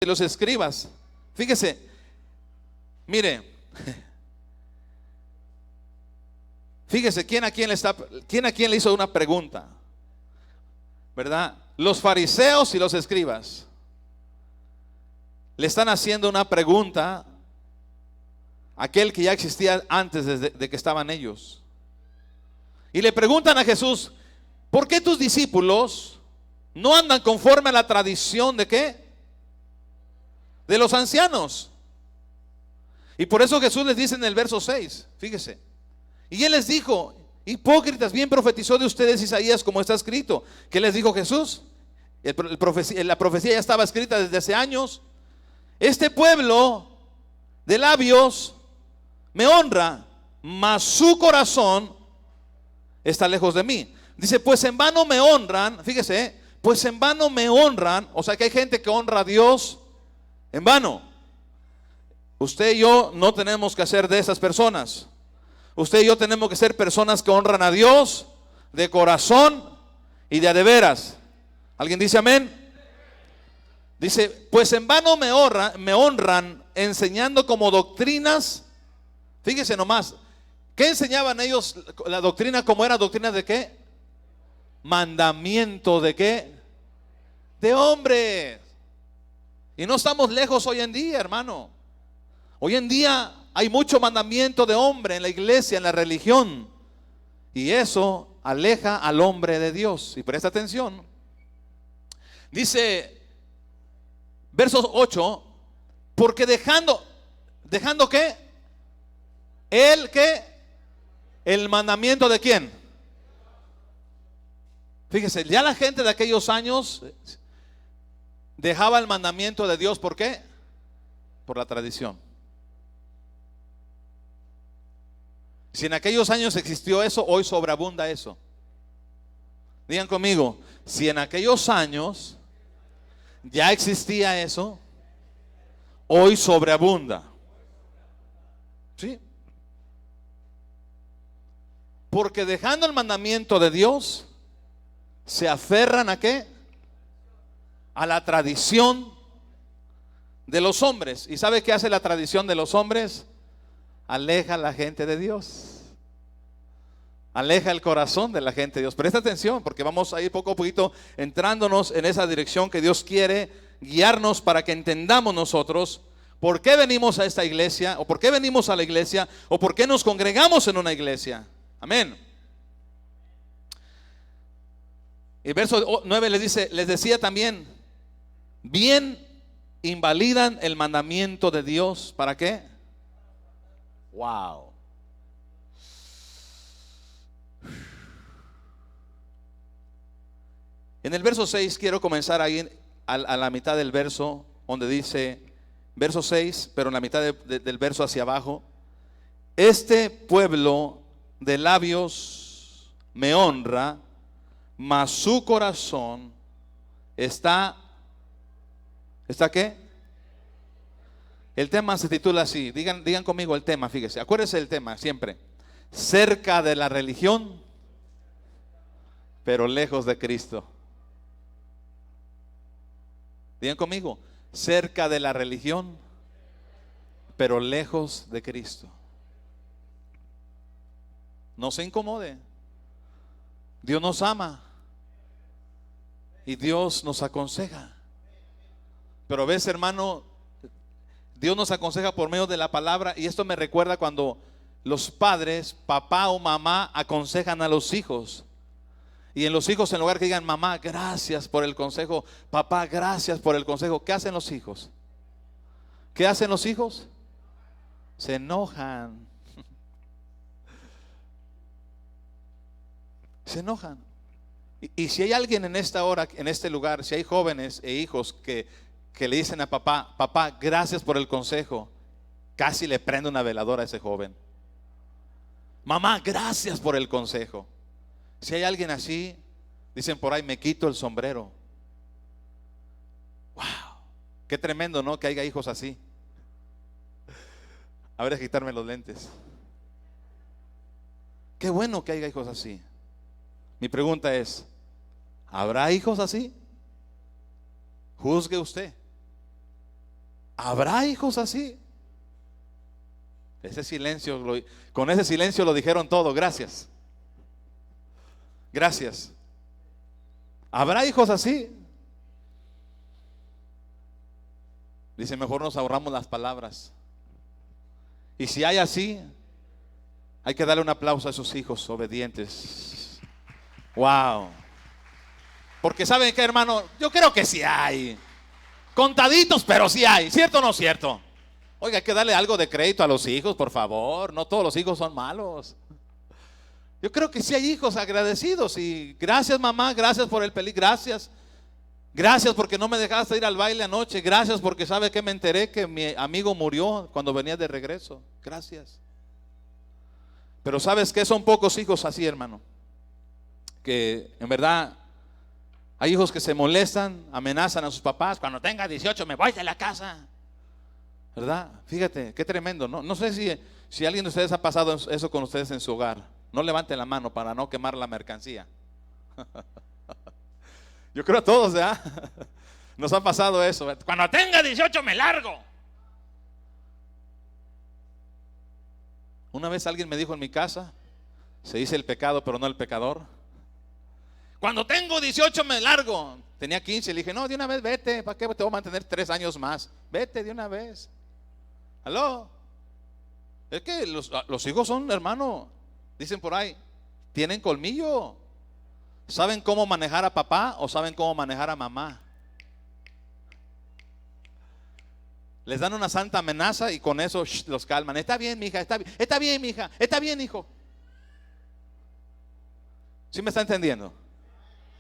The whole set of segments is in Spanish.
de los escribas. Fíjese, mire, fíjese quién a quién le hizo una pregunta, ¿verdad? Los fariseos y los escribas le están haciendo una pregunta a aquel que ya existía antes de que estaban ellos. Y le preguntan a Jesús: ¿por qué tus discípulos no andan conforme a la tradición de qué? De los ancianos. Y por eso Jesús les dice en el verso 6, fíjese: y él les dijo: hipócritas, bien profetizó de ustedes Isaías, como está escrito. ¿Qué les dijo Jesús? La profecía ya estaba escrita desde hace años. Este pueblo de labios me honra, mas su corazón está lejos de mí. Dice: pues en vano me honran. Fíjese, pues en vano me honran. O sea que hay gente que honra a Dios en vano. Usted y yo no tenemos que ser de esas personas. Usted y yo tenemos que ser personas que honran a Dios de corazón y de a de veras. ¿Alguien dice amén? Dice: pues en vano me honran enseñando como doctrinas. Fíjese nomás, ¿qué enseñaban ellos? La doctrina, ¿cómo era? ¿Doctrina de qué? Mandamiento de qué? De hombres. Y no estamos lejos hoy en día, hermano. Hoy en día hay mucho mandamiento de hombre en la iglesia, en la religión, y eso aleja al hombre de Dios. Y presta atención, dice verso 8: porque dejando ¿qué? El mandamiento de quién. Fíjese, ya la gente de aquellos años dejaba el mandamiento de Dios. ¿Por qué? Por la tradición. Si en aquellos años existió eso, hoy sobreabunda eso. Digan conmigo: si en aquellos años ya existía eso, hoy sobreabunda. ¿Sí? Porque dejando el mandamiento de Dios, se aferran ¿a qué? A la tradición de los hombres. ¿Y sabe qué hace la tradición de los hombres? Aleja a la gente de Dios, aleja el corazón de la gente de Dios. Presta atención, porque vamos a ir poco a poquito entrándonos en esa dirección que Dios quiere guiarnos, para que entendamos nosotros por qué venimos a esta iglesia, o por qué venimos a la iglesia, o por qué nos congregamos en una iglesia. Amén. Y verso 9 les decía también: bien invalidan el mandamiento de Dios. ¿Para qué? Wow. En el verso 6 quiero comenzar ahí a la mitad del verso, donde dice, verso 6, pero en la mitad del verso hacia abajo: este pueblo de labios me honra, mas su corazón está ¿qué? El tema se titula así. Digan conmigo el tema, fíjese. Acuérdense del tema siempre: cerca de la religión, pero lejos de Cristo. Digan conmigo: cerca de la religión, pero lejos de Cristo. No se incomode. Dios nos ama y Dios nos aconseja. Pero ves, hermano, Dios nos aconseja por medio de la palabra. Y esto me recuerda cuando los padres, papá o mamá, aconsejan a los hijos. Y en los hijos, en lugar que digan: mamá, gracias por el consejo, papá, gracias por el consejo, ¿qué hacen los hijos? ¿Qué hacen los hijos? Se enojan. Se enojan. Y si hay alguien en esta hora, en este lugar, si hay jóvenes e hijos que le dicen a papá: papá, gracias por el consejo, casi le prende una veladora a ese joven. Mamá, gracias por el consejo. Si hay alguien así, dicen por ahí: me quito el sombrero. Wow, qué tremendo, ¿no? Que haya hijos así. A ver, quitarme los lentes. Qué bueno que haya hijos así. Mi pregunta es: ¿habrá hijos así? Juzgue usted. ¿Habrá hijos así? Ese silencio, con ese silencio lo dijeron todo. Gracias. Gracias. ¿Habrá hijos así? Dice, mejor nos ahorramos las palabras. Y si hay así, hay que darle un aplauso a esos hijos obedientes. Wow. Porque ¿saben qué, hermano? Yo creo que sí hay. Contaditos, pero sí hay. ¿Cierto o no cierto? Oiga, hay que darle algo de crédito a los hijos, por favor. No todos los hijos son malos. Yo creo que sí hay hijos agradecidos. Y gracias, mamá, gracias por el peligro. Gracias. Gracias porque no me dejaste ir al baile anoche. Gracias porque sabe que me enteré que mi amigo murió cuando venía de regreso. Gracias. Pero ¿sabes qué? Son pocos hijos así, hermano. Que en verdad hay hijos que se molestan, amenazan a sus papás. Cuando tenga 18 me voy de la casa. ¿Verdad? Fíjate, qué tremendo, ¿no? No sé si alguien de ustedes ha pasado eso con ustedes en su hogar. No levanten la mano para no quemar la mercancía. Yo creo a todos, ¿verdad? Nos ha pasado eso. Cuando tenga 18 me largo. Una vez alguien me dijo en mi casa, se dice el pecado pero no el pecador. Cuando tengo 18 me largo. Tenía 15, le dije, no, de una vez vete. ¿Para qué te voy a mantener 3 años más? Vete de una vez. ¿Aló? Es que los hijos son, hermano, dicen por ahí, tienen colmillo. ¿Saben cómo manejar a papá o saben cómo manejar a mamá? Les dan una santa amenaza y con eso los calman. Está bien, mija, está bien, mija, está bien, hijo. ¿Sí me está entendiendo?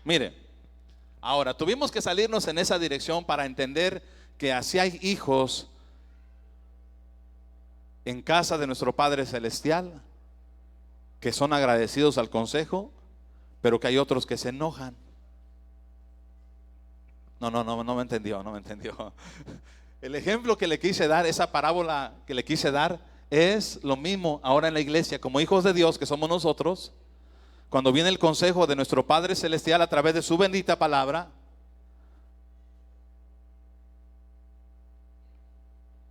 Mire, ahora tuvimos que salirnos en esa dirección para entender que así hay hijos en casa de nuestro Padre Celestial que son agradecidos al consejo, pero que hay otros que se enojan. No me entendió, no me entendió. El ejemplo que le quise dar, esa parábola que le quise dar, es lo mismo ahora en la iglesia, como hijos de Dios que somos nosotros. Cuando viene el consejo de nuestro Padre Celestial a través de su bendita palabra,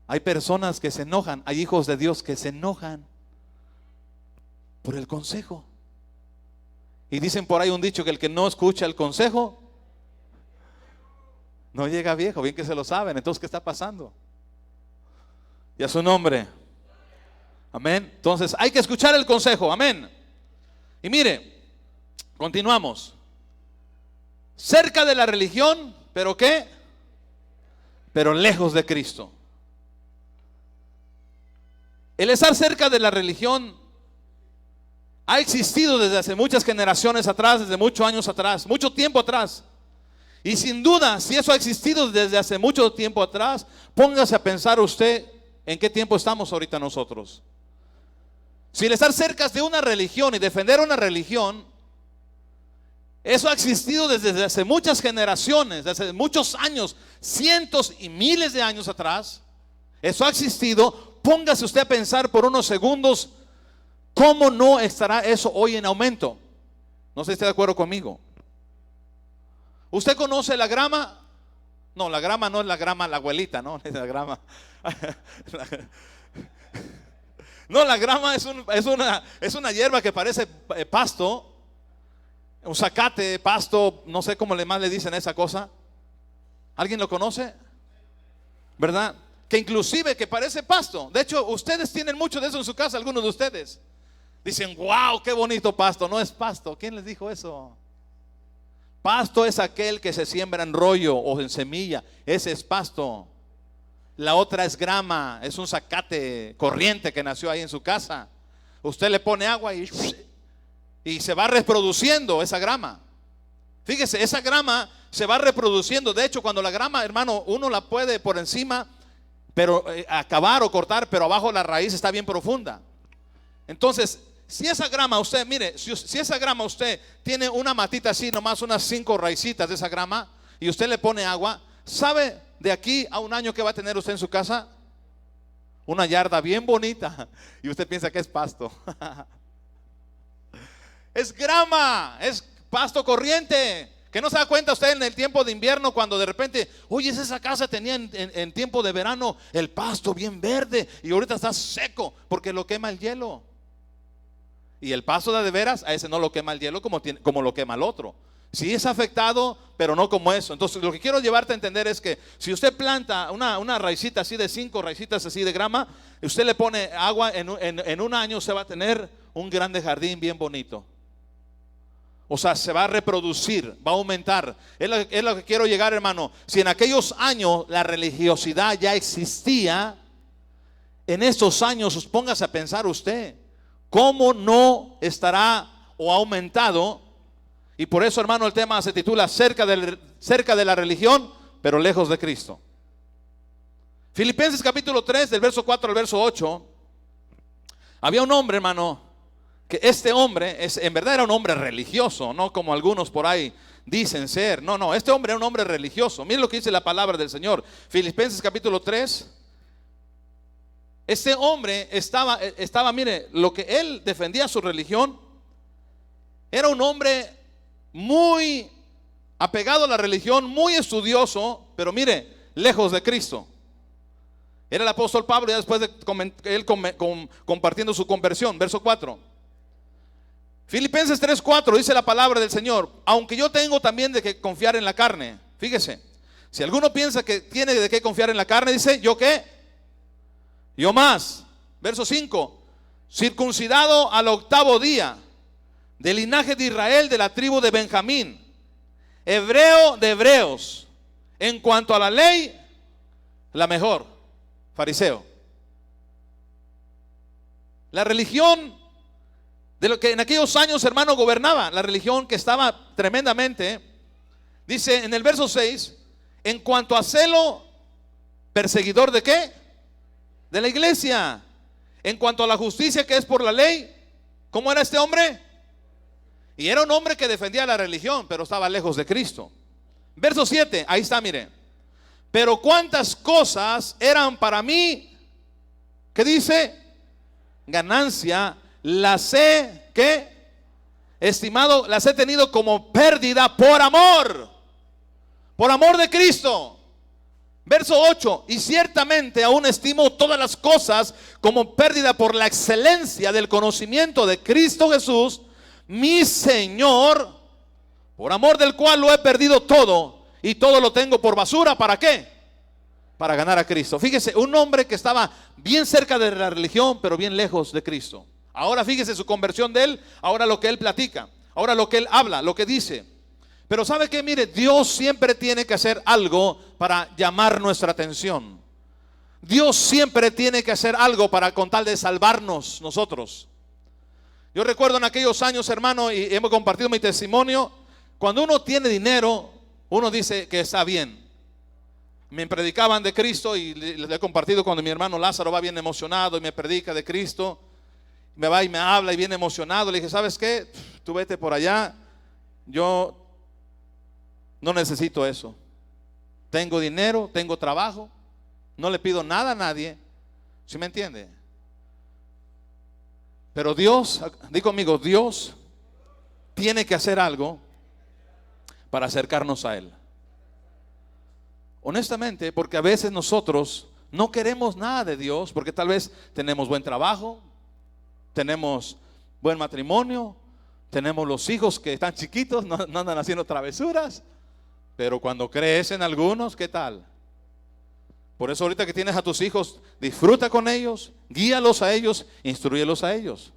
hay personas que se enojan, hay hijos de Dios que se enojan por el consejo. Y dicen por ahí un dicho que el que no escucha el consejo no llega viejo, bien que se lo saben. Entonces, ¿qué está pasando? Y a su nombre. Amén. Entonces, hay que escuchar el consejo. Amén. Y mire, continuamos. Cerca de la religión, ¿pero qué? Pero lejos de Cristo. El estar cerca de la religión ha existido desde hace muchas generaciones atrás, desde muchos años atrás, mucho tiempo atrás. Y sin duda, si eso ha existido desde hace mucho tiempo atrás, póngase a pensar usted en qué tiempo estamos ahorita nosotros. Si el estar cerca de una religión y defender una religión, eso ha existido desde hace muchas generaciones, desde hace muchos años, cientos y miles de años atrás. Eso ha existido. Póngase usted a pensar por unos segundos, ¿cómo no estará eso hoy en aumento? No sé si está de acuerdo conmigo. ¿Usted conoce la grama? No, la grama no es la grama, la abuelita, no, es la grama. No, la grama es una hierba que parece pasto, un zacate, pasto, no sé cómo más le dicen a esa cosa. ¿Alguien lo conoce? ¿Verdad? Que inclusive que parece pasto. De hecho, ustedes tienen mucho de eso en su casa, algunos de ustedes. Dicen, wow, qué bonito pasto. No es pasto. ¿Quién les dijo eso? Pasto es aquel que se siembra en rollo o en semilla. Ese es pasto. La otra es grama, es un zacate corriente que nació ahí en su casa. Usted le pone agua y se va reproduciendo esa grama. Fíjese, esa grama se va reproduciendo. De hecho, cuando la grama, hermano, uno la puede por encima, pero acabar o cortar, pero abajo la raíz está bien profunda. Entonces, si esa grama usted, mire, si esa grama usted tiene una matita así, nomás unas 5 raicitas de esa grama, y usted le pone agua, ¿sabe de aquí a un año que va a tener usted en su casa? Una yarda bien bonita. Y usted piensa que es pasto. Es grama, es pasto corriente. Que no se da cuenta usted en el tiempo de invierno cuando de repente, oye, esa casa tenía en tiempo de verano el pasto bien verde y ahorita está seco porque lo quema el hielo. Y el pasto de veras, a ese no lo quema el hielo como lo quema el otro. Sí es afectado, pero no como eso. Entonces lo que quiero llevarte a entender es que si usted planta una raicita así de 5 raicitas así de grama, usted le pone agua, en un año usted va a tener un grande jardín bien bonito. O sea, se va a reproducir, va a aumentar. Es lo que quiero llegar, hermano. Si en aquellos años la religiosidad ya existía, en estos años, póngase a pensar usted, ¿cómo no estará o ha aumentado? Y por eso, hermano, el tema se titula cerca de la religión, pero lejos de Cristo. Filipenses capítulo 3, del verso 4 al verso 8. Había un hombre, hermano, que este hombre en verdad era un hombre religioso, no como algunos por ahí dicen ser. No, este hombre era un hombre religioso. Miren lo que dice la palabra del Señor. Filipenses capítulo 3. Este hombre estaba, mire, lo que él defendía su religión, era un hombre muy apegado a la religión, muy estudioso, pero mire, lejos de Cristo. Era el apóstol Pablo, ya después de él compartiendo su conversión. Verso 4. Filipenses 3:4 dice la palabra del Señor: aunque yo tengo también de qué confiar en la carne. Fíjese, si alguno piensa que tiene de qué confiar en la carne, dice, ¿yo qué? Yo más. Verso 5: circuncidado al 8º día, del linaje de Israel, de la tribu de Benjamín, hebreo de hebreos, en cuanto a la ley, la mejor. Fariseo. La religión de lo que en aquellos años, hermano, gobernaba, la religión que estaba tremendamente, dice en el verso 6, en cuanto a celo, perseguidor de qué? De la iglesia. En cuanto a la justicia que es por la ley, ¿cómo era este hombre? Y era un hombre que defendía la religión, pero estaba lejos de Cristo. Verso 7, ahí está, mire. Pero cuántas cosas eran para mí, ¿qué dice? Ganancia, las he, ¿qué? Estimado, las he tenido como pérdida por amor de Cristo. Verso 8, y ciertamente aún estimo todas las cosas como pérdida por la excelencia del conocimiento de Cristo Jesús, mi Señor, por amor del cual lo he perdido todo y todo lo tengo por basura. ¿Para qué? Para ganar a Cristo. Fíjese, un hombre que estaba bien cerca de la religión, pero bien lejos de Cristo. Ahora fíjese su conversión de él, ahora lo que él platica, ahora lo que él habla, lo que dice. Pero ¿sabe qué? Mire, Dios siempre tiene que hacer algo para llamar nuestra atención. Dios siempre tiene que hacer algo para con tal de salvarnos nosotros. Yo recuerdo en aquellos años, hermano, y hemos compartido mi testimonio, cuando uno tiene dinero, uno dice que está bien. Me predicaban de Cristo y les he compartido cuando mi hermano Lázaro va bien emocionado y me predica de Cristo. Me va y me habla y viene emocionado. Le dije, ¿sabes qué? Tú vete por allá. Yo no necesito eso. Tengo dinero, tengo trabajo. No le pido nada a nadie. ¿Sí me entiende? Pero Dios, di conmigo, Dios tiene que hacer algo para acercarnos a Él. Honestamente, porque a veces nosotros no queremos nada de Dios, porque tal vez tenemos buen trabajo, tenemos buen matrimonio, tenemos los hijos que están chiquitos, no andan haciendo travesuras, pero cuando crees en algunos, ¿qué tal? Por eso ahorita que tienes a tus hijos, disfruta con ellos, guíalos a ellos, instrúyelos a ellos.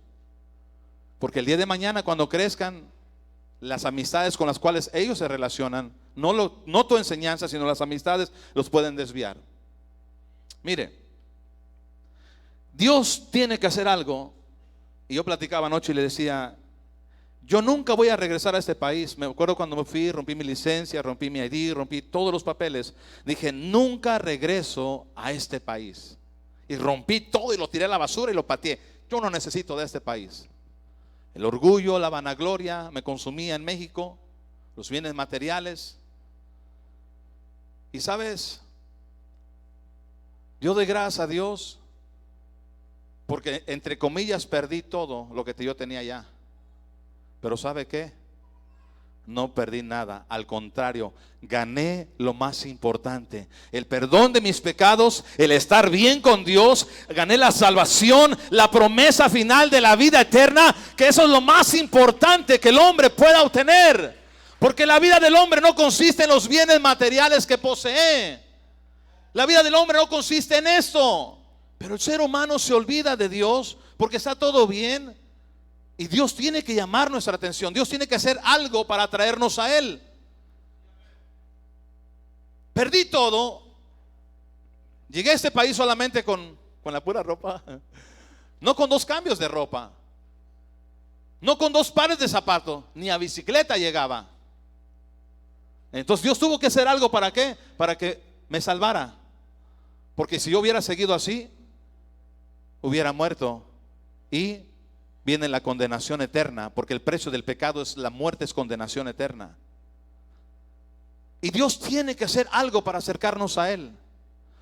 Porque el día de mañana cuando crezcan, las amistades con las cuales ellos se relacionan, no tu enseñanza, sino las amistades, los pueden desviar. Mire, Dios tiene que hacer algo. Y yo platicaba anoche y le decía, yo nunca voy a regresar a este país. Me acuerdo cuando me fui, rompí mi licencia, rompí mi ID, rompí todos los papeles. Dije, nunca regreso a este país. Y rompí todo y lo tiré a la basura y lo pateé. Yo no necesito de este país. El orgullo, la vanagloria me consumía en México, los bienes materiales. Y sabes, yo doy gracias a Dios porque entre comillas perdí todo lo que yo tenía allá. Pero ¿sabe qué? no perdí nada. Al contrario, gané lo más importante: el perdón de mis pecados, el estar bien con Dios. Gané la salvación, la promesa final de la vida eterna, que eso es lo más importante que el hombre pueda obtener. Porque la vida del hombre no consiste en los bienes materiales que posee. La vida del hombre no consiste en esto. Pero el ser humano se olvida de Dios porque está todo bien. Y Dios tiene que llamar nuestra atención. Dios tiene que hacer algo para atraernos a Él. Perdí todo. Llegué a este país solamente con la pura ropa. No con 2 cambios de ropa. No con 2 pares de zapatos. Ni a bicicleta llegaba. Entonces Dios tuvo que hacer algo. ¿Para qué? Para que me salvara. Porque si yo hubiera seguido así, hubiera muerto. Y viene la condenación eterna, porque el precio del pecado es la muerte, es condenación eterna. Y Dios tiene que hacer algo para acercarnos a Él.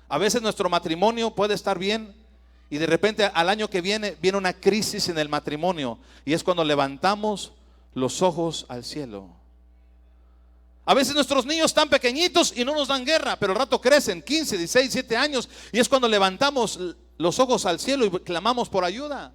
A veces nuestro matrimonio puede estar bien y de repente al año que viene una crisis en el matrimonio, y es cuando levantamos los ojos al cielo. A veces nuestros niños están pequeñitos y no nos dan guerra, pero al rato crecen 15, 16, 17 años, y es cuando levantamos los ojos al cielo y clamamos por ayuda.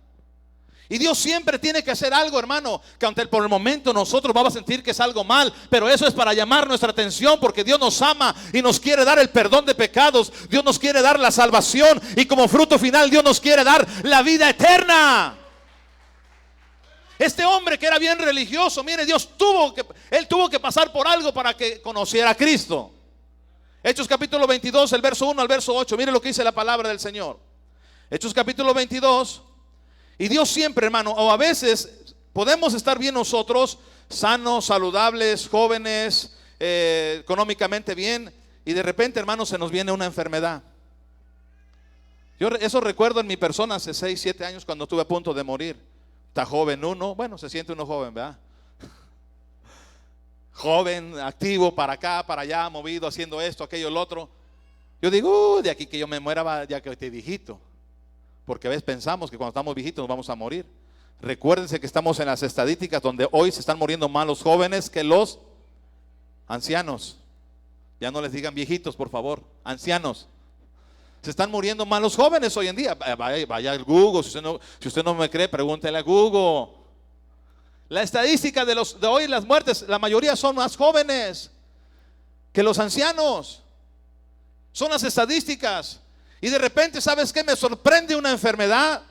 Y Dios siempre tiene que hacer algo, hermano, que aunque por el momento nosotros vamos a sentir que es algo mal, pero eso es para llamar nuestra atención, porque Dios nos ama y nos quiere dar el perdón de pecados. Dios nos quiere dar la salvación, y como fruto final Dios nos quiere dar la vida eterna. Este hombre que era bien religioso, mire, él tuvo que pasar por algo para que conociera a Cristo. Hechos capítulo 22, el verso 1 al verso 8, mire lo que dice la palabra del Señor. Hechos capítulo 22. Y Dios siempre, hermano, o a veces podemos estar bien nosotros, sanos, saludables, jóvenes, económicamente bien, y de repente, hermano, se nos viene una enfermedad. Yo eso recuerdo en mi persona hace 6, 7 años, cuando estuve a punto de morir. Está joven uno, bueno, se siente uno joven, ¿verdad? Joven, activo, para acá, para allá, movido, haciendo esto, aquello, lo otro. Yo digo, de aquí que yo me muera, ya que esté viejito. Porque a veces pensamos que cuando estamos viejitos nos vamos a morir. Recuérdense que estamos en las estadísticas donde hoy se están muriendo más los jóvenes que los ancianos. Ya no les digan viejitos, por favor, ancianos. Se están muriendo más los jóvenes hoy en día. Vaya al Google, si usted no me cree, pregúntele a Google. La estadística de hoy, las muertes, la mayoría son más jóvenes que los ancianos. Son las estadísticas. Y de repente, ¿sabes qué? Me sorprende una enfermedad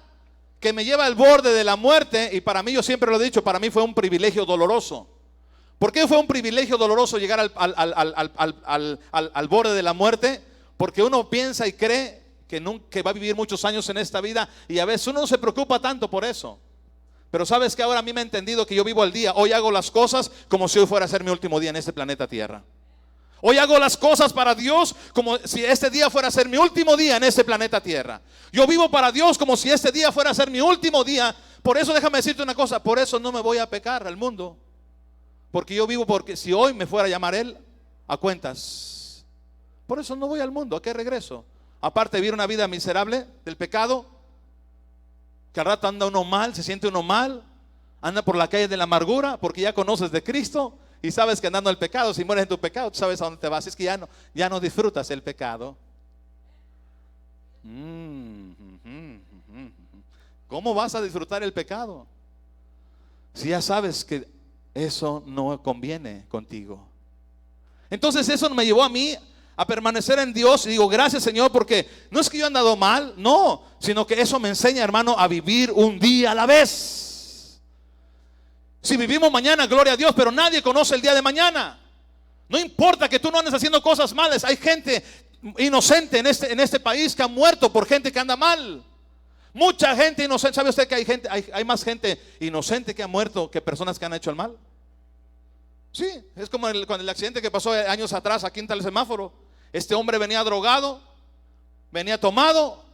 que me lleva al borde de la muerte. Y para mí, yo siempre lo he dicho, para mí fue un privilegio doloroso. ¿Por qué fue un privilegio doloroso llegar al borde de la muerte? Porque uno piensa y cree que va a vivir muchos años en esta vida, y a veces uno no se preocupa tanto por eso. Pero ¿sabes qué? Ahora a mí me ha entendido que yo vivo al día. Hoy hago las cosas como si hoy fuera a ser mi último día en este planeta Tierra. Hoy hago las cosas para Dios como si este día fuera a ser mi último día en este planeta Tierra. Yo vivo para Dios como si este día fuera a ser mi último día. Por eso déjame decirte una cosa, por eso no me voy a pecar al mundo. Porque yo vivo porque si hoy me fuera a llamar Él a cuentas. Por eso no voy al mundo. ¿A qué regreso? Aparte de vivir una vida miserable del pecado, que al rato anda uno mal, se siente uno mal, anda por la calle de la amargura porque ya conoces de Cristo. Y sabes que andando en el pecado, si mueres en tu pecado, tú sabes a dónde te vas. Es que ya no disfrutas el pecado. ¿Cómo vas a disfrutar el pecado? Si ya sabes que eso no conviene contigo. Entonces eso me llevó a mí a permanecer en Dios. Y digo, gracias, Señor, porque no es que yo he andado mal, no, sino que eso me enseña, hermano, a vivir un día a la vez. Si vivimos mañana, gloria a Dios, pero nadie conoce el día de mañana. No importa que tú no andes haciendo cosas malas. Hay gente inocente en este país que ha muerto por gente que anda mal. Mucha gente inocente. ¿Sabe usted que hay más gente inocente que ha muerto que personas que han hecho el mal? Sí, es como con el accidente que pasó años atrás aquí en tal semáforo. Este hombre venía drogado, venía tomado.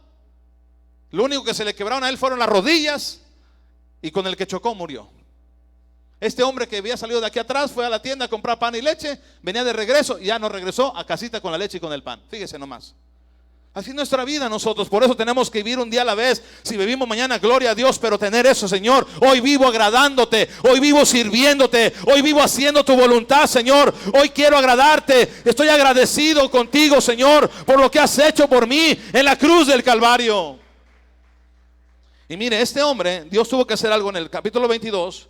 Lo único que se le quebraron a él fueron las rodillas, y con el que chocó murió. Este hombre que había salido de aquí atrás fue a la tienda a comprar pan y leche, venía de regreso y ya no regresó a casita con la leche y con el pan. Fíjese nomás. Así es nuestra vida nosotros. Por eso tenemos que vivir un día a la vez. Si vivimos mañana, gloria a Dios, pero tener eso, Señor. Hoy vivo agradándote, hoy vivo sirviéndote, hoy vivo haciendo tu voluntad, Señor. Hoy quiero agradarte. Estoy agradecido contigo, Señor, por lo que has hecho por mí en la cruz del Calvario. Y mire, este hombre, Dios tuvo que hacer algo en el capítulo 22,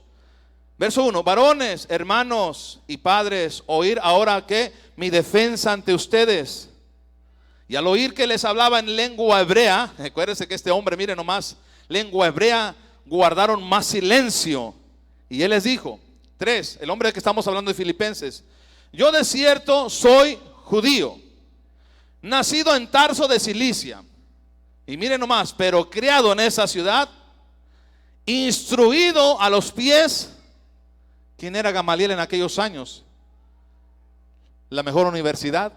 verso 1. Varones, hermanos y padres, oír ahora que mi defensa ante ustedes. Y al oír que les hablaba en lengua hebrea, acuérdense que este hombre, mire nomás, lengua hebrea, guardaron más silencio. Y él les dijo, 3, el hombre que estamos hablando de Filipenses: yo de cierto soy judío, nacido en Tarso de Cilicia. Y mire nomás, pero criado en esa ciudad, instruido a los pies. ¿Quién era Gamaliel en aquellos años? La mejor universidad.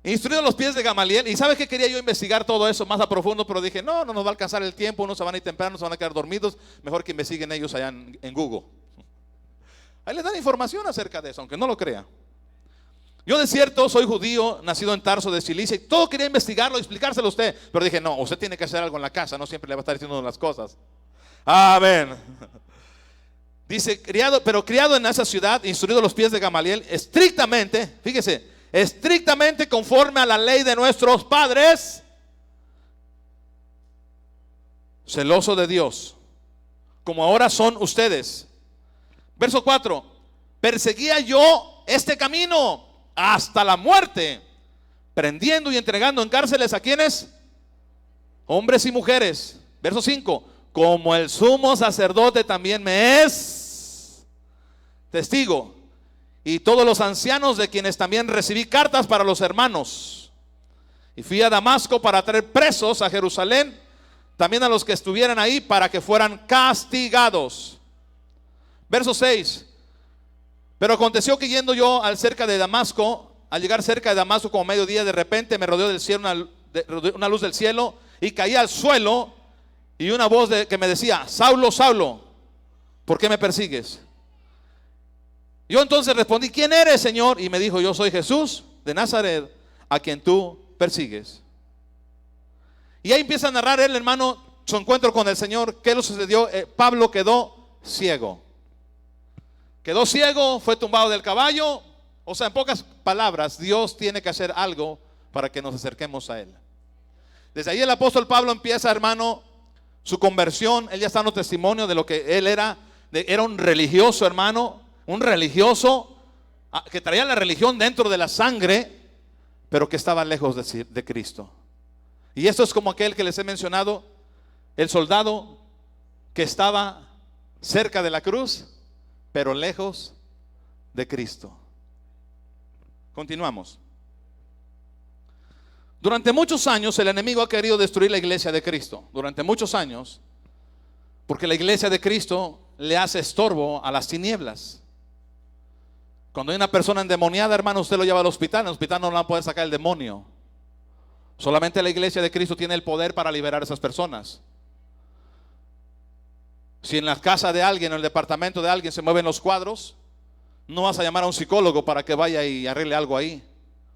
Instruido a los pies de Gamaliel. Y ¿sabe qué? Quería yo investigar todo eso más a profundo, pero dije, no nos va a alcanzar el tiempo, unos se van a ir temprano, se van a quedar dormidos. Mejor que investiguen ellos allá en Google. Ahí les dan información acerca de eso, aunque no lo crea. Yo de cierto soy judío, nacido en Tarso de Cilicia. Y todo quería investigarlo y explicárselo a usted. Pero dije, no, usted tiene que hacer algo en la casa, no siempre le va a estar diciendo las cosas. Amén. Dice, criado en esa ciudad, instruido a los pies de Gamaliel, estrictamente, fíjese, estrictamente conforme a la ley de nuestros padres, celoso de Dios, como ahora son ustedes. Verso 4, perseguía yo este camino hasta la muerte, prendiendo y entregando en cárceles a quienes, hombres y mujeres. Verso 5, como el sumo sacerdote también me es testigo, y todos los ancianos, de quienes también recibí cartas para los hermanos. Y fui a Damasco para traer presos a Jerusalén, también a los que estuvieran ahí, para que fueran castigados. Verso 6. Pero aconteció que yendo yo al llegar cerca de Damasco como mediodía, de repente me rodeó del cielo una luz del cielo, y caí al suelo, y una voz que me decía, Saulo, Saulo, ¿por qué me persigues? Yo entonces respondí, ¿quién eres, Señor? Y me dijo, yo soy Jesús de Nazaret, a quien tú persigues. Y ahí empieza a narrar el hermano su encuentro con el Señor. ¿Qué le sucedió? Pablo quedó ciego. Quedó ciego, fue tumbado del caballo. O sea, en pocas palabras, Dios tiene que hacer algo para que nos acerquemos a Él. Desde ahí el apóstol Pablo empieza, hermano, su conversión. Él ya está dando testimonio de lo que él era. Era un religioso, hermano. Un religioso que traía la religión dentro de la sangre, pero que estaba lejos de Cristo. Y esto es como aquel que les he mencionado, el soldado que estaba cerca de la cruz, pero lejos de Cristo. Continuamos. Durante muchos años el enemigo ha querido destruir la iglesia de Cristo. Durante muchos años, porque la iglesia de Cristo le hace estorbo a las tinieblas. Cuando hay una persona endemoniada, hermano, usted lo lleva al hospital. En el hospital no van a poder sacar el demonio. Solamente la iglesia de Cristo tiene el poder para liberar a esas personas. Si en la casa de alguien, en el departamento de alguien se mueven los cuadros, no vas a llamar a un psicólogo para que vaya y arregle algo ahí,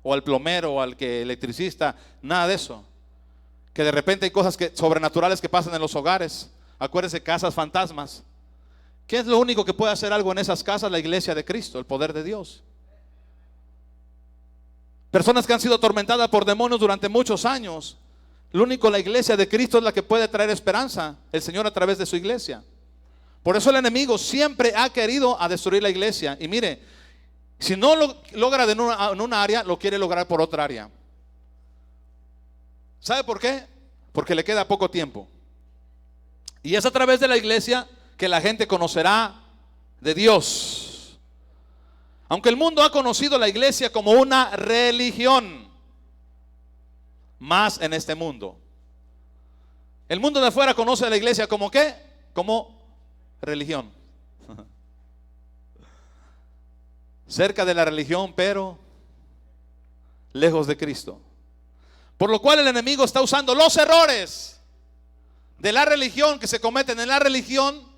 o al plomero, o al electricista, nada de eso. Que de repente hay cosas sobrenaturales que pasan en los hogares. Acuérdense, casas fantasmas. ¿Qué es lo único que puede hacer algo en esas casas? La iglesia de Cristo, el poder de Dios. Personas que han sido atormentadas por demonios durante muchos años. Lo único, la iglesia de Cristo es la que puede traer esperanza. El Señor a través de su iglesia. Por eso el enemigo siempre ha querido a destruir la iglesia. Y mire, si no lo logra en una área, lo quiere lograr por otra área. ¿Sabe por qué? Porque le queda poco tiempo. Y es a través de la iglesia que la gente conocerá de Dios. Aunque el mundo ha conocido la iglesia como una religión, más en este mundo. El mundo de afuera conoce a la iglesia como ¿qué? Como religión. Cerca de la religión, pero lejos de Cristo. Por lo cual el enemigo está usando los errores de la religión que se cometen en la religión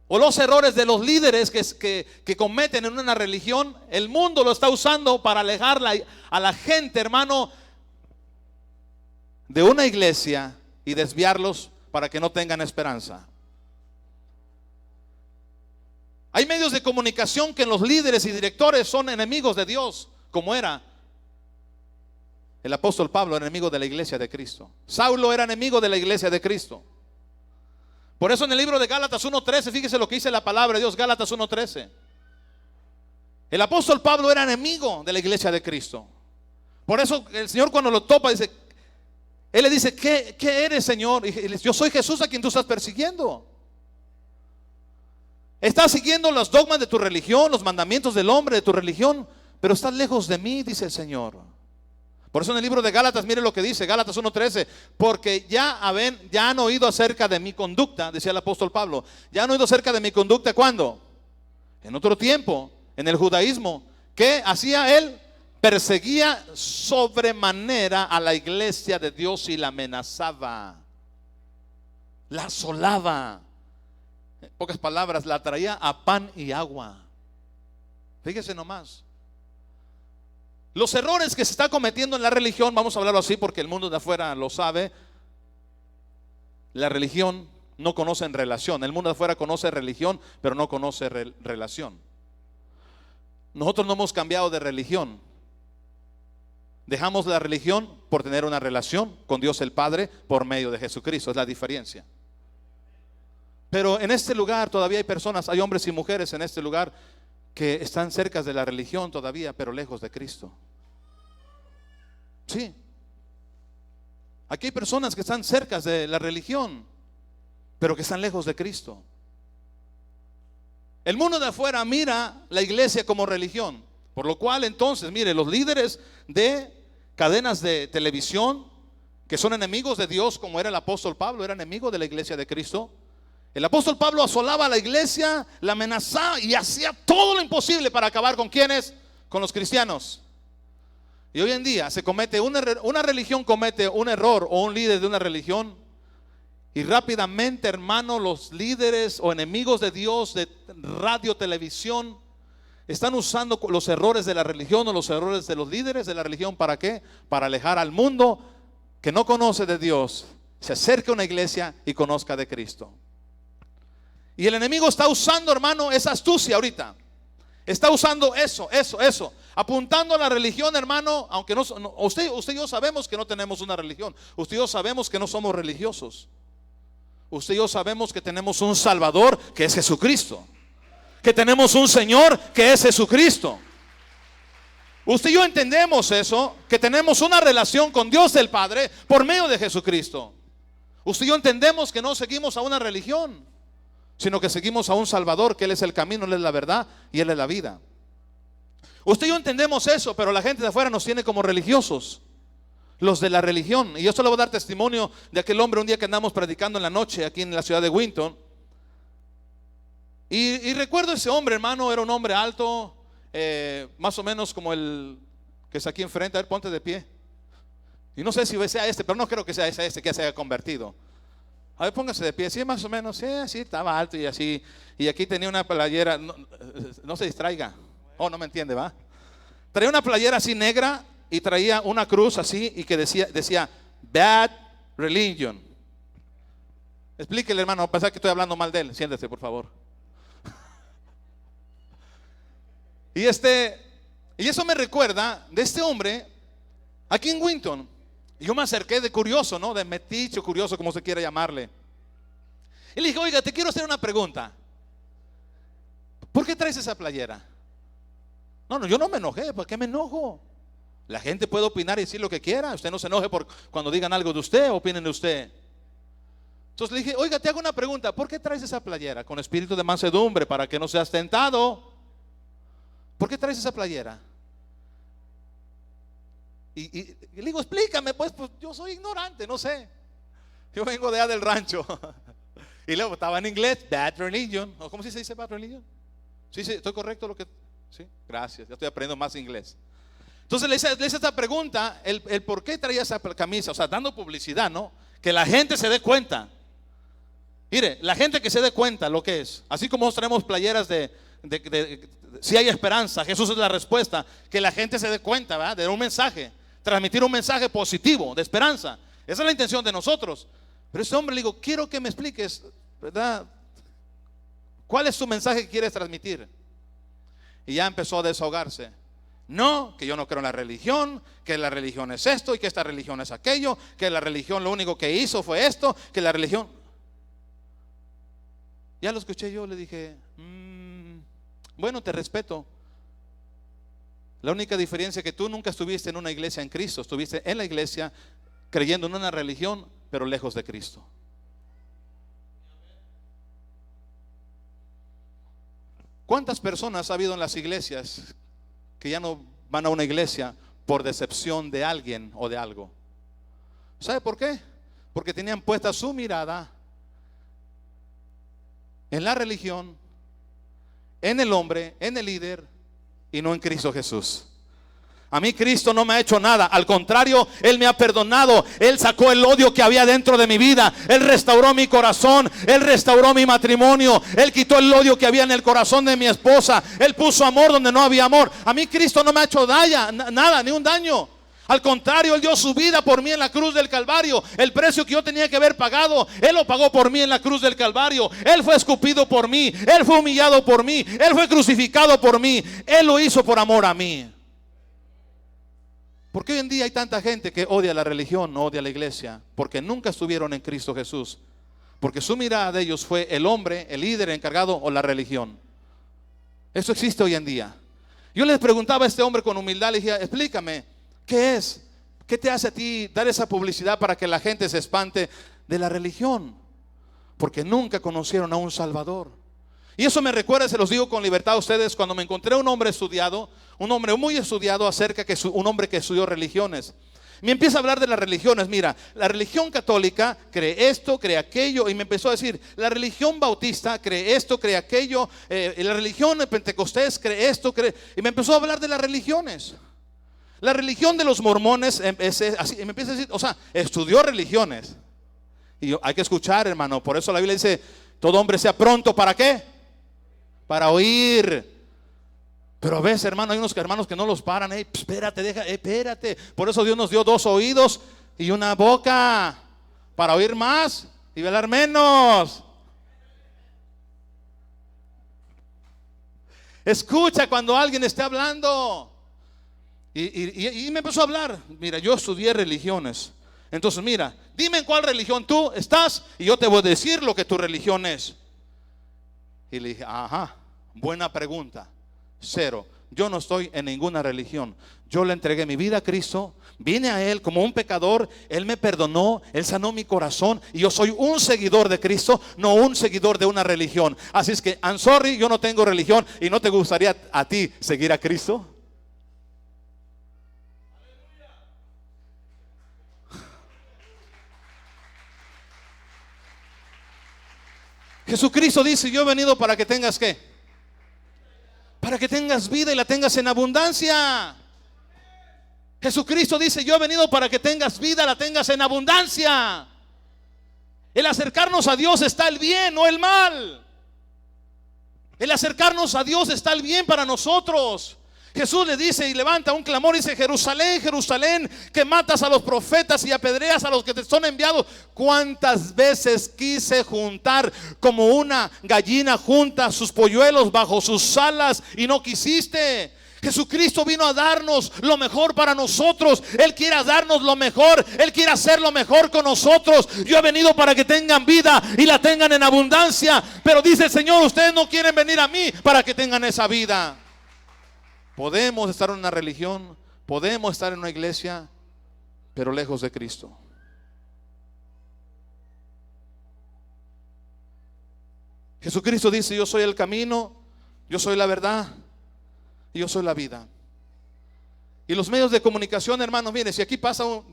o los errores de los líderes que cometen en una religión, el mundo lo está usando para alejar a la gente, hermano, de una iglesia y desviarlos para que no tengan esperanza. Hay medios de comunicación que los líderes y directores son enemigos de Dios, como era el apóstol Pablo, enemigo de la iglesia de Cristo. Saulo era enemigo de la iglesia de Cristo. Por eso en el libro de Gálatas 1:13, fíjese lo que dice la palabra de Dios, Gálatas 1:13. El apóstol Pablo era enemigo de la iglesia de Cristo. Por eso el Señor, cuando lo topa, dice, Él le dice, ¿qué eres, Señor? Y él dice, yo soy Jesús a quien tú estás persiguiendo. Estás siguiendo los dogmas de tu religión, los mandamientos del hombre de tu religión, pero estás lejos de mí, dice el Señor. Por eso en el libro de Gálatas, mire lo que dice, Gálatas 1:13, porque ya han oído acerca de mi conducta, decía el apóstol Pablo, ya han oído acerca de mi conducta, ¿cuándo? En otro tiempo, en el judaísmo. ¿Qué hacía él? Perseguía sobremanera a la iglesia de Dios y la amenazaba, la asolaba. En pocas palabras, la traía a pan y agua. Fíjese nomás. Los errores que se está cometiendo en la religión, vamos a hablarlo así porque el mundo de afuera lo sabe. La religión no conoce en relación. El mundo de afuera conoce religión, pero no conoce relación. Nosotros no hemos cambiado de religión. Dejamos la religión por tener una relación con Dios el Padre por medio de Jesucristo. Es la diferencia. Pero en este lugar todavía hay personas, hay hombres y mujeres en este lugar que están cerca de la religión todavía, pero lejos de Cristo. Sí. Aquí hay personas que están cerca de la religión, pero que están lejos de Cristo. El mundo de afuera mira la iglesia como religión, por lo cual entonces, mire, los líderes de cadenas de televisión que son enemigos de Dios, como era el apóstol Pablo, era enemigo de la iglesia de Cristo. El apóstol Pablo asolaba a la iglesia, la amenazaba y hacía todo lo imposible para acabar con ¿quiénes? Con los cristianos. Y hoy en día se comete una religión comete un error, o un líder de una religión, y rápidamente, hermano, los líderes o enemigos de Dios de radio, televisión, están usando los errores de la religión o los errores de los líderes de la religión. ¿Para qué? Para alejar al mundo que no conoce de Dios, se acerque a una iglesia y conozca de Cristo. Y el enemigo está usando, hermano, esa astucia ahorita. Está usando eso, apuntando a la religión, hermano. Aunque usted y yo sabemos que no tenemos una religión. Usted y yo sabemos que no somos religiosos. Usted y yo sabemos que tenemos un Salvador que es Jesucristo. Que tenemos un Señor que es Jesucristo. Usted y yo entendemos eso, que tenemos una relación con Dios el Padre por medio de Jesucristo. Usted y yo entendemos que no seguimos a una religión, sino que seguimos a un Salvador, que Él es el camino, Él es la verdad y Él es la vida. Usted y yo entendemos eso, pero la gente de afuera nos tiene como religiosos, los de la religión. Y yo solo voy a dar testimonio de aquel hombre un día que andamos predicando en la noche aquí en la ciudad de Winton. Y recuerdo ese hombre, hermano, era un hombre alto, más o menos como el que está aquí enfrente. A ver, ponte de pie. Y no sé si sea este, pero no creo que sea ese que se haya convertido. A ver, póngase de pie. Sí, más o menos. Sí, así estaba alto y así. Y aquí tenía una playera. No se distraiga. Oh, no me entiende, ¿va? Traía una playera así negra y traía una cruz así y que decía Bad Religion. Explíquele, hermano, a pesar que estoy hablando mal de él. Siéntese, por favor. Y eso me recuerda de este hombre aquí en Winton. Y yo me acerqué de curioso, ¿no? De metiche, curioso, como se quiera llamarle. Y le dije, oiga, te quiero hacer una pregunta. ¿Por qué traes esa playera? No, yo no me enojé. ¿Por qué me enojo? La gente puede opinar y decir lo que quiera. Usted no se enoje por cuando digan algo de usted, opinen de usted. Entonces le dije, oiga, te hago una pregunta. ¿Por qué traes esa playera? Con espíritu de mansedumbre, para que no seas tentado. ¿Por qué traes esa playera? Y le digo, explícame, pues yo soy ignorante, no sé. Yo vengo de allá del rancho. Y luego estaba en inglés, Bad Religion. ¿Cómo se dice Bad Religion? Sí, ¿estoy correcto lo que? Sí, gracias, ya estoy aprendiendo más inglés. Entonces le hice esta pregunta, el por qué traía esa camisa, o sea, dando publicidad, ¿no? Que la gente se dé cuenta. Mire, la gente que se dé cuenta lo que es, así como nosotros tenemos playeras de si hay esperanza, Jesús es la respuesta, que la gente se dé cuenta, ¿verdad? De un mensaje, transmitir un mensaje positivo, de esperanza. Esa es la intención de nosotros. Pero ese hombre le digo, quiero que me expliques, ¿verdad? ¿Cuál es tu mensaje que quieres transmitir? Y ya empezó a desahogarse. No, que yo no creo en la religión, que la religión es esto y que esta religión es aquello, que la religión lo único que hizo fue esto, que la religión... Ya lo escuché yo, le dije, bueno, te respeto. La única diferencia es que tú nunca estuviste en una iglesia en Cristo, estuviste en la iglesia creyendo en una religión, pero lejos de Cristo. ¿Cuántas personas ha habido en las iglesias que ya no van a una iglesia por decepción de alguien o de algo? ¿Sabe por qué? Porque tenían puesta su mirada en la religión, en el hombre, en el líder y no en Cristo Jesús. A mí Cristo no me ha hecho nada, al contrario, Él me ha perdonado. Él sacó el odio que había dentro de mi vida. Él restauró mi corazón, Él restauró mi matrimonio. Él quitó el odio que había en el corazón de mi esposa. Él puso amor donde no había amor. A mí Cristo no me ha hecho nada, ni un daño. Al contrario, Él dio su vida por mí en la cruz del Calvario. El precio que yo tenía que haber pagado, Él lo pagó por mí en la cruz del Calvario. Él fue escupido por mí, Él fue humillado por mí, Él fue crucificado por mí. Él lo hizo por amor a mí. ¿Por qué hoy en día hay tanta gente que odia la religión, no odia la iglesia? Porque nunca estuvieron en Cristo Jesús. Porque su mirada de ellos fue el hombre, el líder encargado o la religión. Eso existe hoy en día. Yo les preguntaba a este hombre con humildad, le dije, explícame, ¿qué es? ¿Qué te hace a ti dar esa publicidad para que la gente se espante de la religión? Porque nunca conocieron a un Salvador. Y eso me recuerda, se los digo con libertad a ustedes, cuando me encontré un hombre estudiado, un hombre muy estudiado acerca que un hombre que estudió religiones. Me empieza a hablar de las religiones. Mira, la religión católica cree esto, cree aquello. Y me empezó a decir, la religión bautista cree esto, cree aquello. La religión pentecostés cree esto, cree. Y me empezó a hablar de las religiones. La religión de los mormones, así, y me empieza a decir, o sea, estudió religiones. Y hay que escuchar, hermano. Por eso la Biblia dice, todo hombre sea pronto, ¿para qué? Para oír. Pero a veces, hermano, hay unos hermanos que no los paran. Espérate, espérate. Por eso Dios nos dio 2 oídos y una boca, para oír más y hablar menos. Escucha cuando alguien esté hablando. Y me empezó a hablar. Mira, yo estudié religiones. Entonces mira, dime en cuál religión tú estás y yo te voy a decir lo que tu religión es. Y le dije, ajá, buena pregunta. 0, yo no estoy en ninguna religión. Yo le entregué mi vida a Cristo, vine a Él como un pecador, Él me perdonó, Él sanó mi corazón. Y yo soy un seguidor de Cristo, no un seguidor de una religión. Así es que, I'm sorry, yo no tengo religión. ¿Y no te gustaría a ti seguir a Cristo? Jesucristo dice, yo he venido para que tengas ¿qué? Para que tengas vida y la tengas en abundancia. Jesucristo dice, yo he venido para que tengas vida, la tengas en abundancia. El acercarnos a Dios está el bien, no el mal. El acercarnos a Dios está el bien para nosotros. Jesús le dice y levanta un clamor y dice, Jerusalén, Jerusalén, que matas a los profetas y apedreas a los que te son enviados. ¿Cuántas veces quise juntar como una gallina junta sus polluelos bajo sus alas y no quisiste? Jesucristo vino a darnos lo mejor para nosotros. Él quiere darnos lo mejor. Él quiere hacer lo mejor con nosotros. Yo he venido para que tengan vida y la tengan en abundancia. Pero dice el Señor, ustedes no quieren venir a mí para que tengan esa vida. Podemos estar en una religión, podemos estar en una iglesia, pero lejos de Cristo. Jesucristo dice, yo soy el camino, yo soy la verdad y yo soy la vida. Y los medios de comunicación, hermanos, miren, si aquí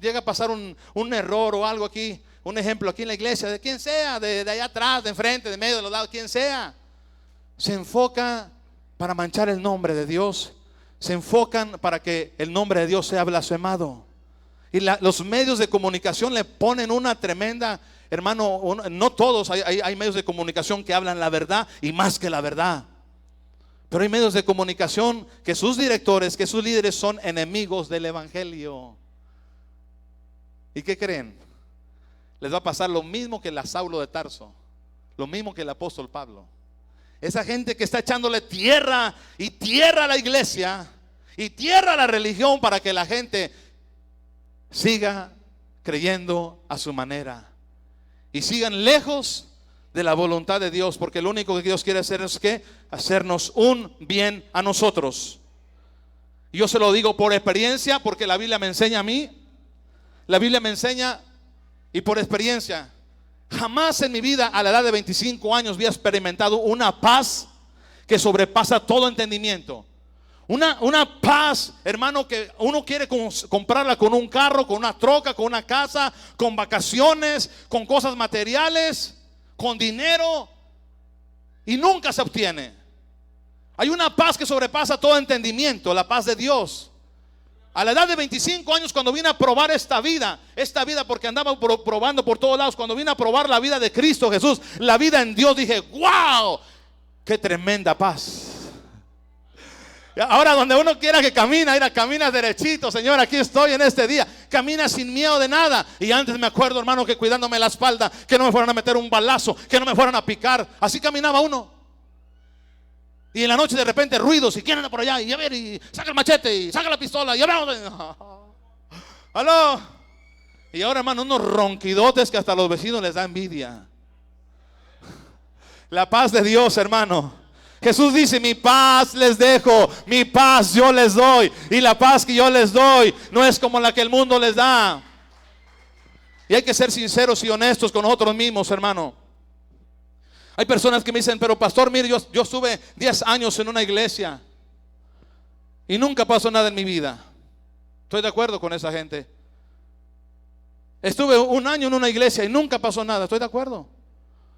llega a pasar un error o algo aquí, un ejemplo aquí en la iglesia, de quien sea, de allá atrás, de enfrente, de medio, de los lados, quien sea, se enfoca para manchar el nombre de Dios. Se enfocan para que el nombre de Dios sea blasfemado. Y los medios de comunicación le ponen una tremenda, hermano, no todos, hay medios de comunicación que hablan la verdad y más que la verdad. Pero hay medios de comunicación que sus directores, que sus líderes son enemigos del evangelio. ¿Y qué creen? Les va a pasar lo mismo que a Saulo de Tarso, lo mismo que el apóstol Pablo. Esa gente que está echándole tierra y tierra a la iglesia y tierra a la religión para que la gente siga creyendo a su manera y sigan lejos de la voluntad de Dios, porque lo único que Dios quiere hacer es que hacernos un bien a nosotros. Yo se lo digo por experiencia, porque la Biblia me enseña a mí, la Biblia me enseña, y por experiencia, jamás en mi vida a la edad de 25 años había experimentado una paz que sobrepasa todo entendimiento. Una paz, hermano, que uno quiere comprarla con un carro, con una troca, con una casa, con vacaciones, con cosas materiales, con dinero, y nunca se obtiene. Hay una paz que sobrepasa todo entendimiento, la paz de Dios. A la edad de 25 años, cuando vine a probar esta vida porque andaba probando por todos lados, cuando vine a probar la vida de Cristo Jesús, la vida en Dios, dije, wow, qué tremenda paz. Ahora donde uno quiera que camina, camina derechito, Señor, aquí estoy en este día. Camina sin miedo de nada. Y antes me acuerdo, hermano, que cuidándome la espalda, que no me fueran a meter un balazo, que no me fueran a picar. Así caminaba uno. Y en la noche de repente ruidos, y quién anda por allá, y a ver, y saca el machete, y saca la pistola, y a ver, aló. Y ahora, hermano, unos ronquidotes que hasta a los vecinos les da envidia. La paz de Dios, hermano. Jesús dice, mi paz les dejo, mi paz yo les doy. Y la paz que yo les doy no es como la que el mundo les da. Y hay que ser sinceros y honestos con nosotros mismos, hermano. Hay personas que me dicen, pero pastor, mire, yo estuve 10 años en una iglesia y nunca pasó nada en mi vida. Estoy de acuerdo con esa gente. Estuve un año en una iglesia y nunca pasó nada. Estoy de acuerdo.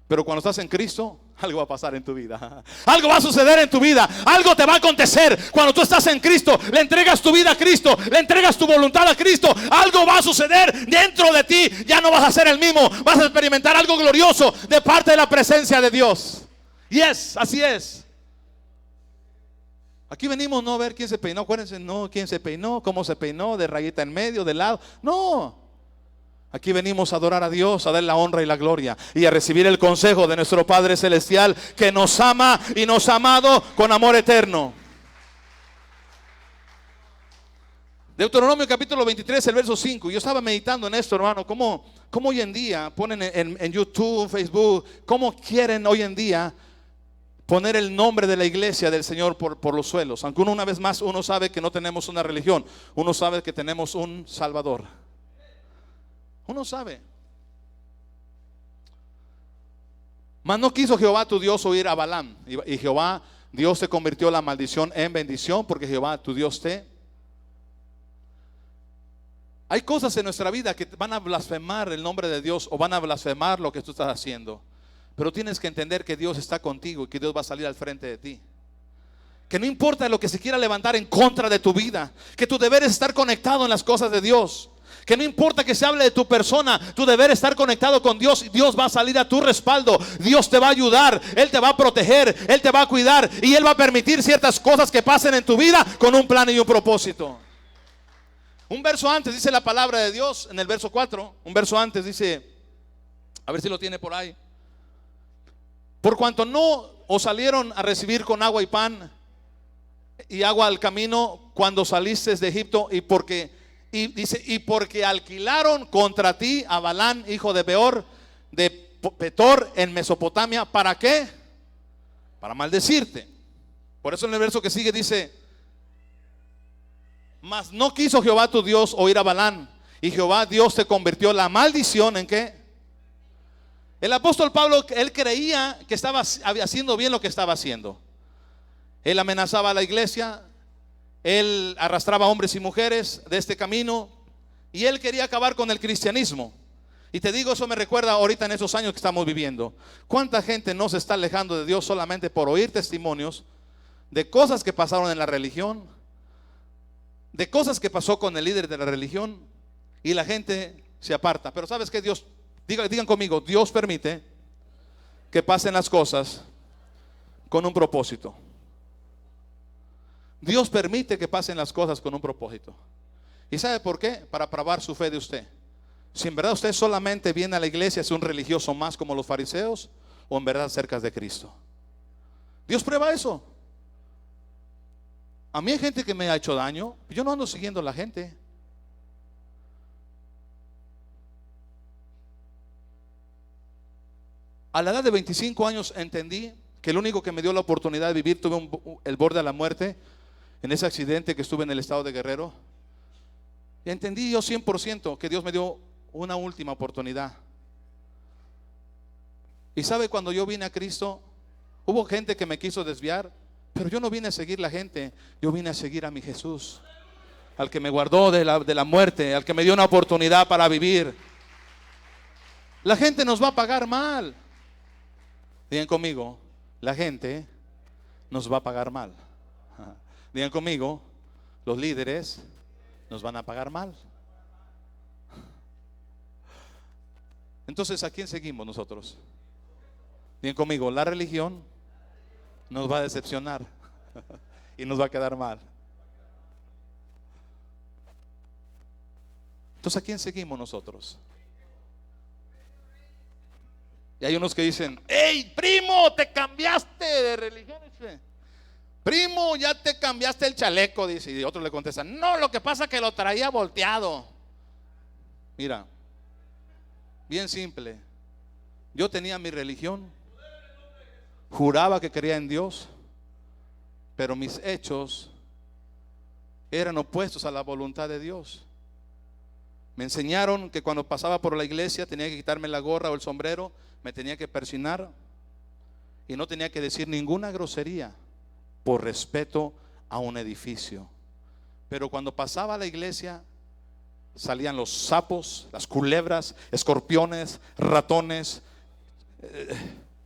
Pero cuando estás en Cristo, algo va a pasar en tu vida. Algo va a suceder en tu vida. Algo te va a acontecer. Cuando tú estás en Cristo, le entregas tu vida a Cristo, le entregas tu voluntad a Cristo, algo va a suceder dentro de ti. Ya no vas a ser el mismo. Vas a experimentar algo glorioso de parte de la presencia de Dios. Yes, así es. Aquí venimos no a ver quién se peinó. Acuérdense, no quién se peinó, cómo se peinó, de rayita en medio, de lado. No. Aquí venimos a adorar a Dios, a dar la honra y la gloria y a recibir el consejo de nuestro Padre Celestial, que nos ama y nos ha amado con amor eterno. Deuteronomio capítulo 23, el verso 5. Yo estaba meditando en esto, hermano, cómo hoy en día ponen en YouTube, Facebook, cómo quieren hoy en día poner el nombre de la iglesia del Señor por los suelos. Aunque una vez más uno sabe que no tenemos una religión, uno sabe que tenemos un Salvador. Uno sabe. Mas no quiso Jehová tu Dios oír a Balaam. Y Jehová, Dios te convirtió la maldición en bendición, porque Jehová tu Dios te... Hay cosas en nuestra vida que van a blasfemar el nombre de Dios, o van a blasfemar lo que tú estás haciendo. Pero tienes que entender que Dios está contigo y que Dios va a salir al frente de ti. Que no importa lo que se quiera levantar en contra de tu vida, que tu deber es estar conectado en las cosas de Dios. Que no importa que se hable de tu persona, tu deber es estar conectado con Dios. Y Dios va a salir a tu respaldo. Dios te va a ayudar, Él te va a proteger, Él te va a cuidar, y Él va a permitir ciertas cosas que pasen en tu vida con un plan y un propósito. Un verso antes dice la palabra de Dios, en el verso 4. Un verso antes dice, a ver si lo tiene por ahí. Por cuanto no os salieron a recibir con agua y pan y agua al camino cuando salisteis de Egipto, y porque alquilaron contra ti a Balán, hijo de Beor, de Petor, en Mesopotamia. ¿Para qué? Para maldecirte. Por eso en el verso que sigue dice, mas no quiso Jehová tu Dios oír a Balán, y Jehová Dios te convirtió la maldición ¿en qué? El apóstol Pablo, él creía que estaba haciendo bien lo que estaba haciendo. Él amenazaba a la iglesia, él arrastraba a hombres y mujeres de este camino, y él quería acabar con el cristianismo. Y te digo, eso me recuerda ahorita en esos años que estamos viviendo. ¿Cuánta gente no se está alejando de Dios solamente por oír testimonios de cosas que pasaron en la religión, de cosas que pasó con el líder de la religión, y la gente se aparta. Pero ¿sabes qué? Dios, digan conmigo, Dios permite que pasen las cosas con un propósito. Dios permite que pasen las cosas con un propósito. ¿Y sabe por qué? Para probar su fe de usted. Si en verdad usted solamente viene a la iglesia, es un religioso más como los fariseos, o en verdad cerca de Cristo. Dios prueba eso. A mí hay gente que me ha hecho daño, yo no ando siguiendo a la gente. A la edad de 25 años entendí que el único que me dio la oportunidad de vivir, tuve el borde de la muerte en ese accidente que estuve en el estado de Guerrero. Y entendí yo 100% que Dios me dio una última oportunidad. Y sabe, cuando yo vine a Cristo, hubo gente que me quiso desviar, pero yo no vine a seguir la gente, yo vine a seguir a mi Jesús, al que me guardó de la muerte, al que me dio una oportunidad para vivir. La gente nos va a pagar mal. Digan conmigo, la gente nos va a pagar mal. Digan conmigo, los líderes nos van a pagar mal. Entonces, ¿a quién seguimos nosotros? Digan conmigo, la religión nos va a decepcionar y nos va a quedar mal. Entonces, ¿a quién seguimos nosotros? Y hay unos que dicen: hey, primo, te cambiaste de religión. Primo, ya te cambiaste el chaleco, dice. Y otros le contestan: no, lo que pasa es que lo traía volteado. Mira, bien simple. Yo tenía mi religión, juraba que creía en Dios, pero mis hechos eran opuestos a la voluntad de Dios. Me enseñaron que cuando pasaba por la iglesia tenía que quitarme la gorra o el sombrero, me tenía que persignar y no tenía que decir ninguna grosería por respeto a un edificio. Pero cuando pasaba a la iglesia salían los sapos, las culebras, escorpiones, ratones.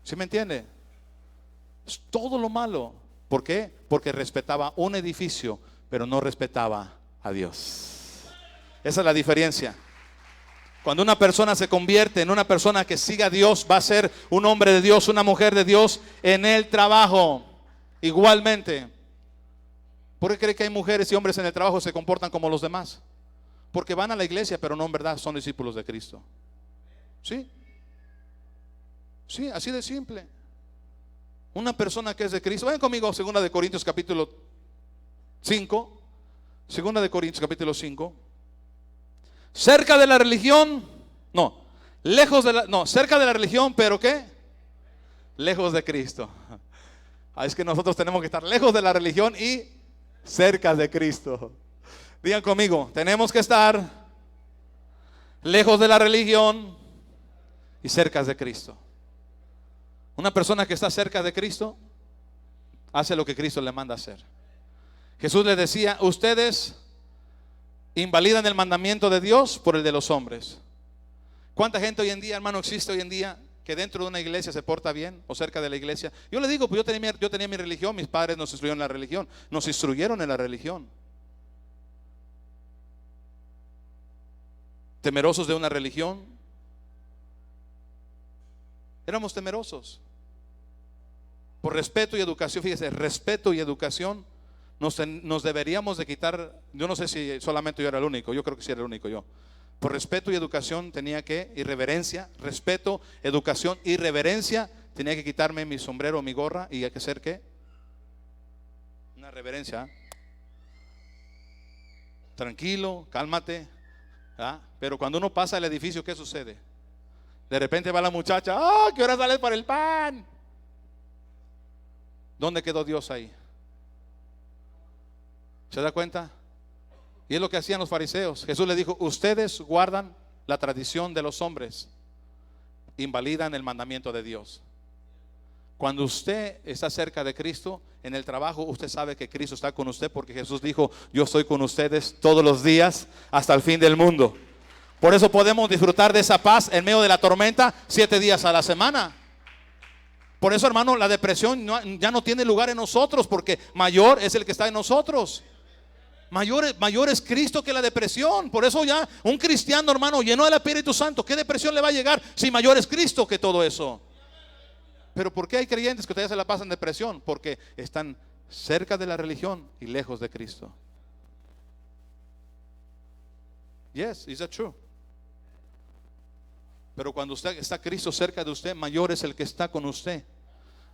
¿Sí me entiende? Es todo lo malo. ¿Por qué? Porque respetaba un edificio, pero no respetaba a Dios. Esa es la diferencia. Cuando una persona se convierte en una persona que siga a Dios, va a ser un hombre de Dios, una mujer de Dios en el trabajo. Igualmente. ¿Por qué cree que hay mujeres y hombres en el trabajo que se comportan como los demás? Porque van a la iglesia, pero no en verdad son discípulos de Cristo. ¿Sí? Sí, así de simple. Una persona que es de Cristo. Vayan conmigo a 2 de Corintios capítulo 5. 2 de Corintios capítulo 5. Cerca de la religión, cerca de la religión, pero ¿qué? Lejos de Cristo. Es que nosotros tenemos que estar lejos de la religión y cerca de Cristo. Digan conmigo, tenemos que estar lejos de la religión y cerca de Cristo. Una persona que está cerca de Cristo hace lo que Cristo le manda hacer. Jesús le decía: ustedes invalidan el mandamiento de Dios por el de los hombres. ¿Cuánta gente hoy en día, hermano, existe hoy en día que dentro de una iglesia se porta bien o cerca de la iglesia? Yo le digo, pues yo tenía mi religión, mis padres nos instruyeron en la religión, nos instruyeron en la religión. Temerosos de una religión. Éramos temerosos. Por respeto y educación, fíjese, respeto y educación. Nos deberíamos de quitar. Yo no sé si solamente yo era el único, yo creo que sí era el único yo. Por respeto y educación tenía que, y reverencia, respeto, educación y reverencia, tenía que quitarme mi sombrero, mi gorra, y hay que hacer ¿qué? Una reverencia. Tranquilo, cálmate. Pero cuando uno pasa el edificio, ¿qué sucede? De repente va la muchacha: ¿qué hora sales para el pan? ¿Dónde quedó Dios ahí? ¿Se da cuenta? Y es lo que hacían los fariseos. Jesús le dijo: ustedes guardan la tradición de los hombres, invalidan el mandamiento de Dios. Cuando usted está cerca de Cristo, en el trabajo usted sabe que Cristo está con usted, porque Jesús dijo: yo estoy con ustedes todos los días hasta el fin del mundo. Por eso podemos disfrutar de esa paz en medio de la tormenta 7 días a la semana. Por eso, hermano, la depresión ya no tiene lugar en nosotros, porque mayor es el que está en nosotros. Mayor es Cristo que la depresión. Por eso ya un cristiano, hermano, lleno del Espíritu Santo, ¿qué depresión le va a llegar si mayor es Cristo que todo eso? Pero ¿por qué hay creyentes que todavía se la pasan en depresión? Porque están cerca de la religión y lejos de Cristo. Yes, is that true? Pero cuando usted está Cristo cerca de usted, mayor es el que está con usted.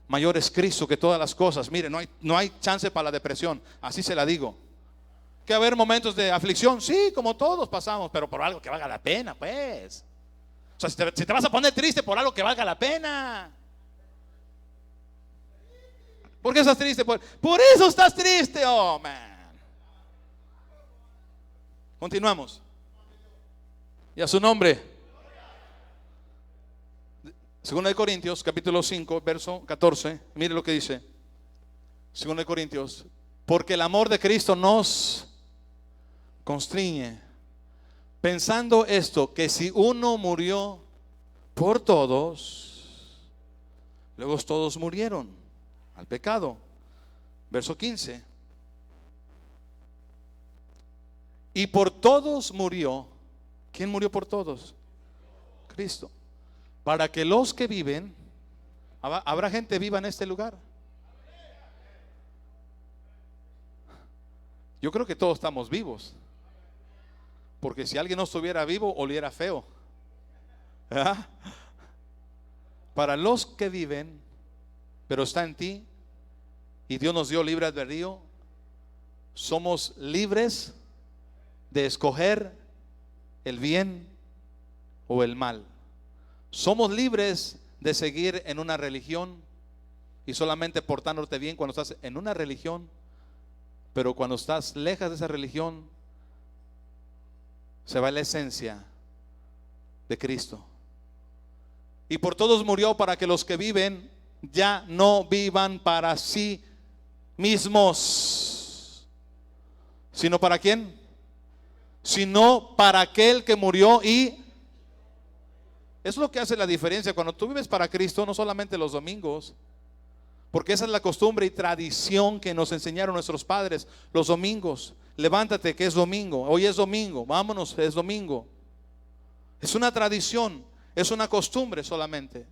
Mayor es Cristo que todas las cosas. Mire, no hay chance para la depresión. Así se la digo. Que haber momentos de aflicción, sí, como todos pasamos, pero por algo que valga la pena, pues. O sea, si te vas a poner triste por algo que valga la pena. ¿Por qué estás triste? Por eso estás triste, oh man. Continuamos. Y a su nombre. 2 Corintios, capítulo 5, verso 14. Mire lo que dice. 2 Corintios. Porque el amor de Cristo nos constriñe, pensando esto, que si uno murió por todos, luego todos murieron al pecado. Verso 15. Y por todos murió. ¿Quién murió por todos? Cristo. Para que los que viven, ¿habrá gente viva en este lugar? Yo creo que todos estamos vivos. Porque si alguien no estuviera vivo, oliera feo. ¿Verdad? Para los que viven, pero está en ti, y Dios nos dio libre albedrío, somos libres de escoger el bien o el mal. Somos libres de seguir en una religión y solamente portándote bien cuando estás en una religión, pero cuando estás lejos de esa religión, se va la esencia de Cristo. Y por todos murió para que los que viven ya no vivan para sí mismos, sino para ¿quién? Sino para aquel que murió. Y eso es lo que hace la diferencia. Cuando tú vives para Cristo, no solamente los domingos, porque esa es la costumbre y tradición que nos enseñaron nuestros padres. Los domingos, levántate que es domingo, hoy es domingo, vámonos, es domingo. Es una tradición, es una costumbre solamente.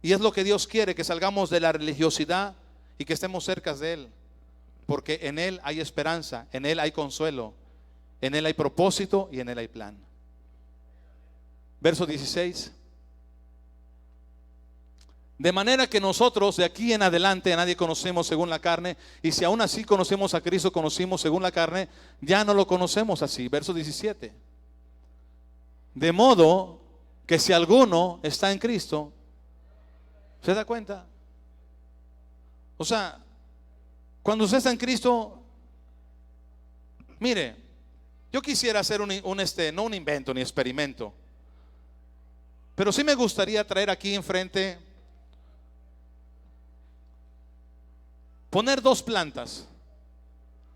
Y es lo que Dios quiere, que salgamos de la religiosidad y que estemos cerca de Él. Porque en Él hay esperanza, en Él hay consuelo, en Él hay propósito y en Él hay plan. Verso 16. De manera que nosotros de aquí en adelante a nadie conocemos según la carne, y si aún así conocemos a Cristo, conocimos según la carne, ya no lo conocemos así. Verso 17. De modo que si alguno está en Cristo, ¿se da cuenta? O sea, cuando usted está en Cristo, mire, yo quisiera hacer no un invento ni experimento, pero sí me gustaría traer aquí enfrente, poner dos plantas,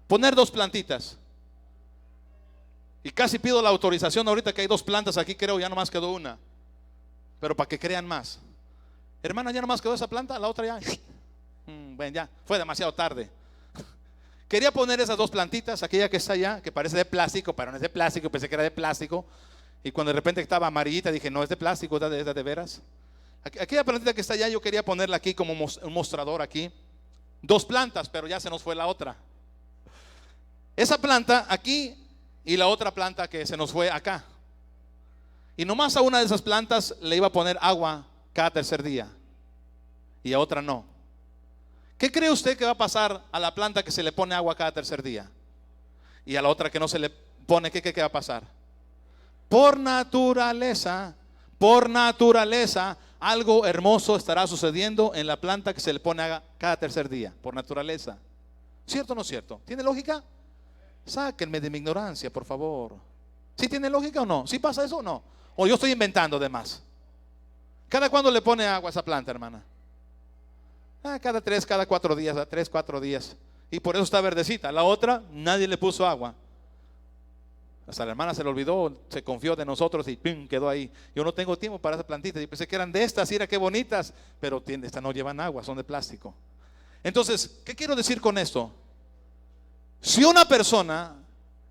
poner dos plantitas. Y casi pido la autorización ahorita que hay dos plantas aquí, creo, ya nomás quedó una. Pero para que crean más. Hermana, ya nomás quedó esa planta, la otra ya. Bueno, ya, fue demasiado tarde. Quería poner esas dos plantitas, aquella que está allá, que parece de plástico, pero no es de plástico, pensé que era de plástico. Y cuando de repente estaba amarillita, dije, no es de plástico, es de veras. Aquella plantita que está allá, yo quería ponerla aquí como un mostrador aquí. Dos plantas, pero ya se nos fue la otra. Esa planta aquí y la otra planta que se nos fue acá. Y nomás a una de esas plantas le iba a poner agua cada tercer día y a otra no. ¿Qué cree usted que va a pasar a la planta que se le pone agua cada tercer día? Y a la otra que no se le pone, ¿qué va a pasar? Por naturaleza, algo hermoso estará sucediendo en la planta que se le pone agua cada tercer día, por naturaleza. ¿Cierto o no es cierto? ¿Tiene lógica? Sáquenme de mi ignorancia, por favor. ¿Sí tiene lógica o no? ¿Sí pasa eso o no? ¿O yo estoy inventando de más? ¿Cada cuándo le pone agua a esa planta, hermana? Cada 4 días, 3, 4 días. Y por eso está verdecita. La otra, nadie le puso agua. Hasta la hermana se le olvidó, se confió de nosotros y ¡pum! Quedó ahí. Yo no tengo tiempo para esas plantitas. Yo pensé que eran de estas, mira qué bonitas. Pero estas no llevan agua, son de plástico. Entonces, ¿qué quiero decir con esto? Si una persona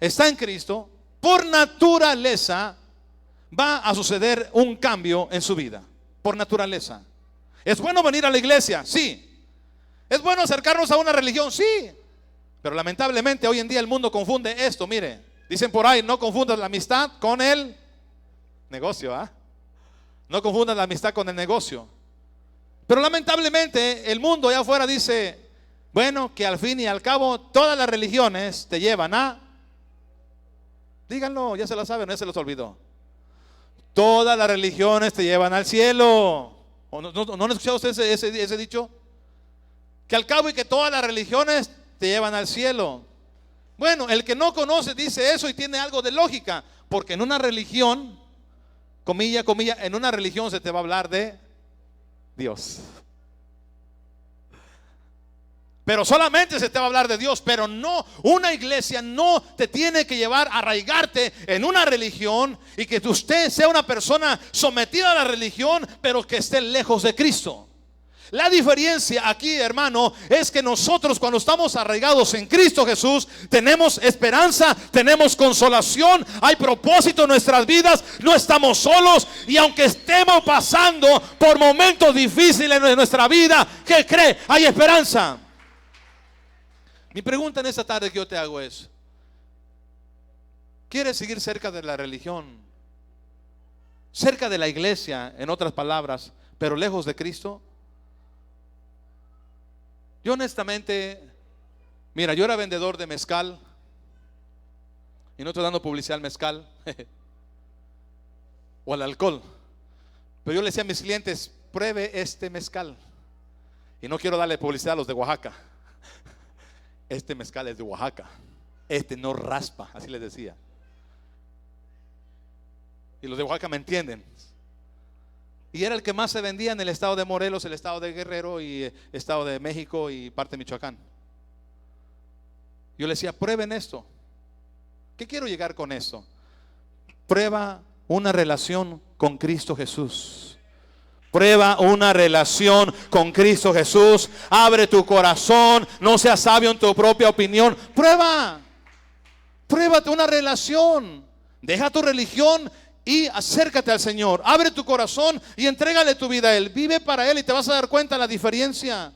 está en Cristo, por naturaleza va a suceder un cambio en su vida. Por naturaleza. ¿Es bueno venir a la iglesia? Sí. ¿Es bueno acercarnos a una religión? Sí. Pero lamentablemente hoy en día el mundo confunde esto. Mire, dicen por ahí, no confundas la amistad con el negocio. No confundas la amistad con el negocio. Pero lamentablemente el mundo allá afuera dice, bueno, que al fin y al cabo todas las religiones te llevan a... Díganlo, ya se lo saben, ya se los olvidó. Todas las religiones te llevan al cielo. ¿No han escuchado ustedes ese dicho? Que al cabo y que todas las religiones te llevan al cielo. Bueno, el que no conoce dice eso y tiene algo de lógica. Porque en una religión, comilla, en una religión se te va a hablar de Dios. Pero solamente se te va a hablar de Dios. Pero no, una iglesia no te tiene que llevar a arraigarte en una religión y que usted sea una persona sometida a la religión, pero que esté lejos de Cristo. La diferencia aquí, hermano, es que nosotros cuando estamos arraigados en Cristo Jesús, tenemos esperanza, tenemos consolación, hay propósito en nuestras vidas, no estamos solos. Y aunque estemos pasando por momentos difíciles en nuestra vida, ¿qué cree? Hay esperanza. Mi pregunta en esta tarde que yo te hago es: ¿quieres seguir cerca de la religión? Cerca de la iglesia, en otras palabras, pero lejos de Cristo. Yo honestamente, mira, yo era vendedor de mezcal. Y no estoy dando publicidad al mezcal o al alcohol. Pero yo le decía a mis clientes, pruebe este mezcal. Y no quiero darle publicidad a los de Oaxaca. Este mezcal es de Oaxaca. Este no raspa, así les decía. Y los de Oaxaca me entienden. Y era el que más se vendía en el estado de Morelos, el estado de Guerrero y estado de México y parte de Michoacán. Yo le decía, prueben esto. ¿Qué quiero llegar con esto? Prueba una relación con Cristo Jesús. Prueba una relación con Cristo Jesús. Abre tu corazón. No seas sabio en tu propia opinión. Pruébate una relación. Deja tu religión y acércate al Señor. Abre tu corazón y entrégale tu vida a Él. Vive para Él y te vas a dar cuenta de la diferencia.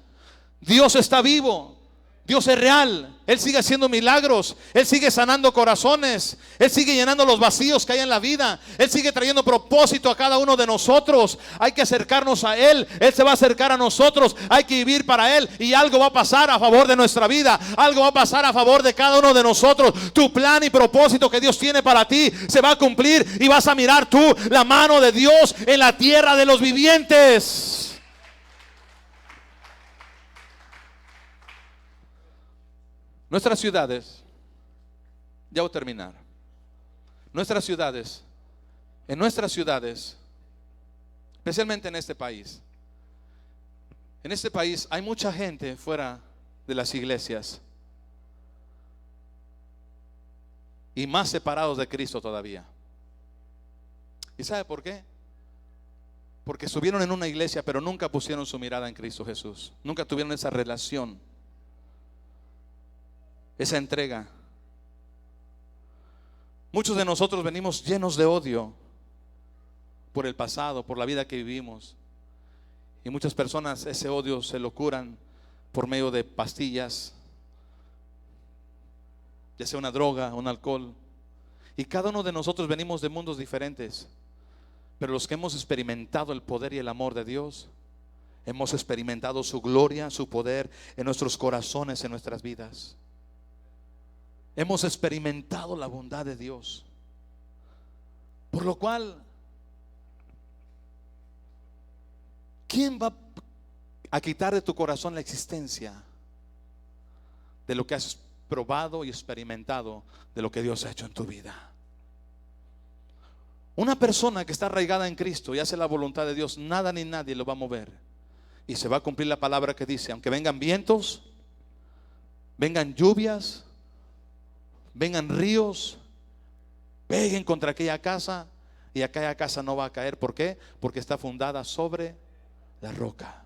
Dios está vivo. Dios es real. Él sigue haciendo milagros. Él sigue sanando corazones. Él sigue llenando los vacíos que hay en la vida. Él sigue trayendo propósito a cada uno de nosotros. Hay que acercarnos a Él. Él se va a acercar a nosotros. Hay que vivir para Él. Y algo va a pasar a favor de nuestra vida. Algo va a pasar a favor de cada uno de nosotros. Tu plan y propósito que Dios tiene para ti se va a cumplir. Y vas a mirar tú la mano de Dios en la tierra de los vivientes. Nuestras ciudades, ya voy a terminar. En nuestras ciudades, especialmente en este país hay mucha gente fuera de las iglesias y más separados de Cristo todavía. ¿Y sabe por qué? Porque estuvieron en una iglesia pero nunca pusieron su mirada en Cristo Jesús. Nunca tuvieron esa relación, esa entrega. Muchos de nosotros venimos llenos de odio por el pasado, por la vida que vivimos. Y muchas personas ese odio se lo curan por medio de pastillas, ya sea una droga, un alcohol. Y cada uno de nosotros venimos de mundos diferentes. Pero los que hemos experimentado el poder y el amor de Dios, hemos experimentado su gloria, su poder en nuestros corazones, en nuestras vidas. Hemos experimentado la bondad de Dios. Por lo cual, ¿quién va a quitar de tu corazón la existencia de lo que has probado y experimentado de lo que Dios ha hecho en tu vida? Una persona que está arraigada en Cristo y hace la voluntad de Dios, nada ni nadie lo va a mover. Y se va a cumplir la palabra que dice: aunque vengan vientos, vengan lluvias, vengan ríos, peguen contra aquella casa, y aquella casa no va a caer. ¿Por qué? Porque está fundada sobre la roca.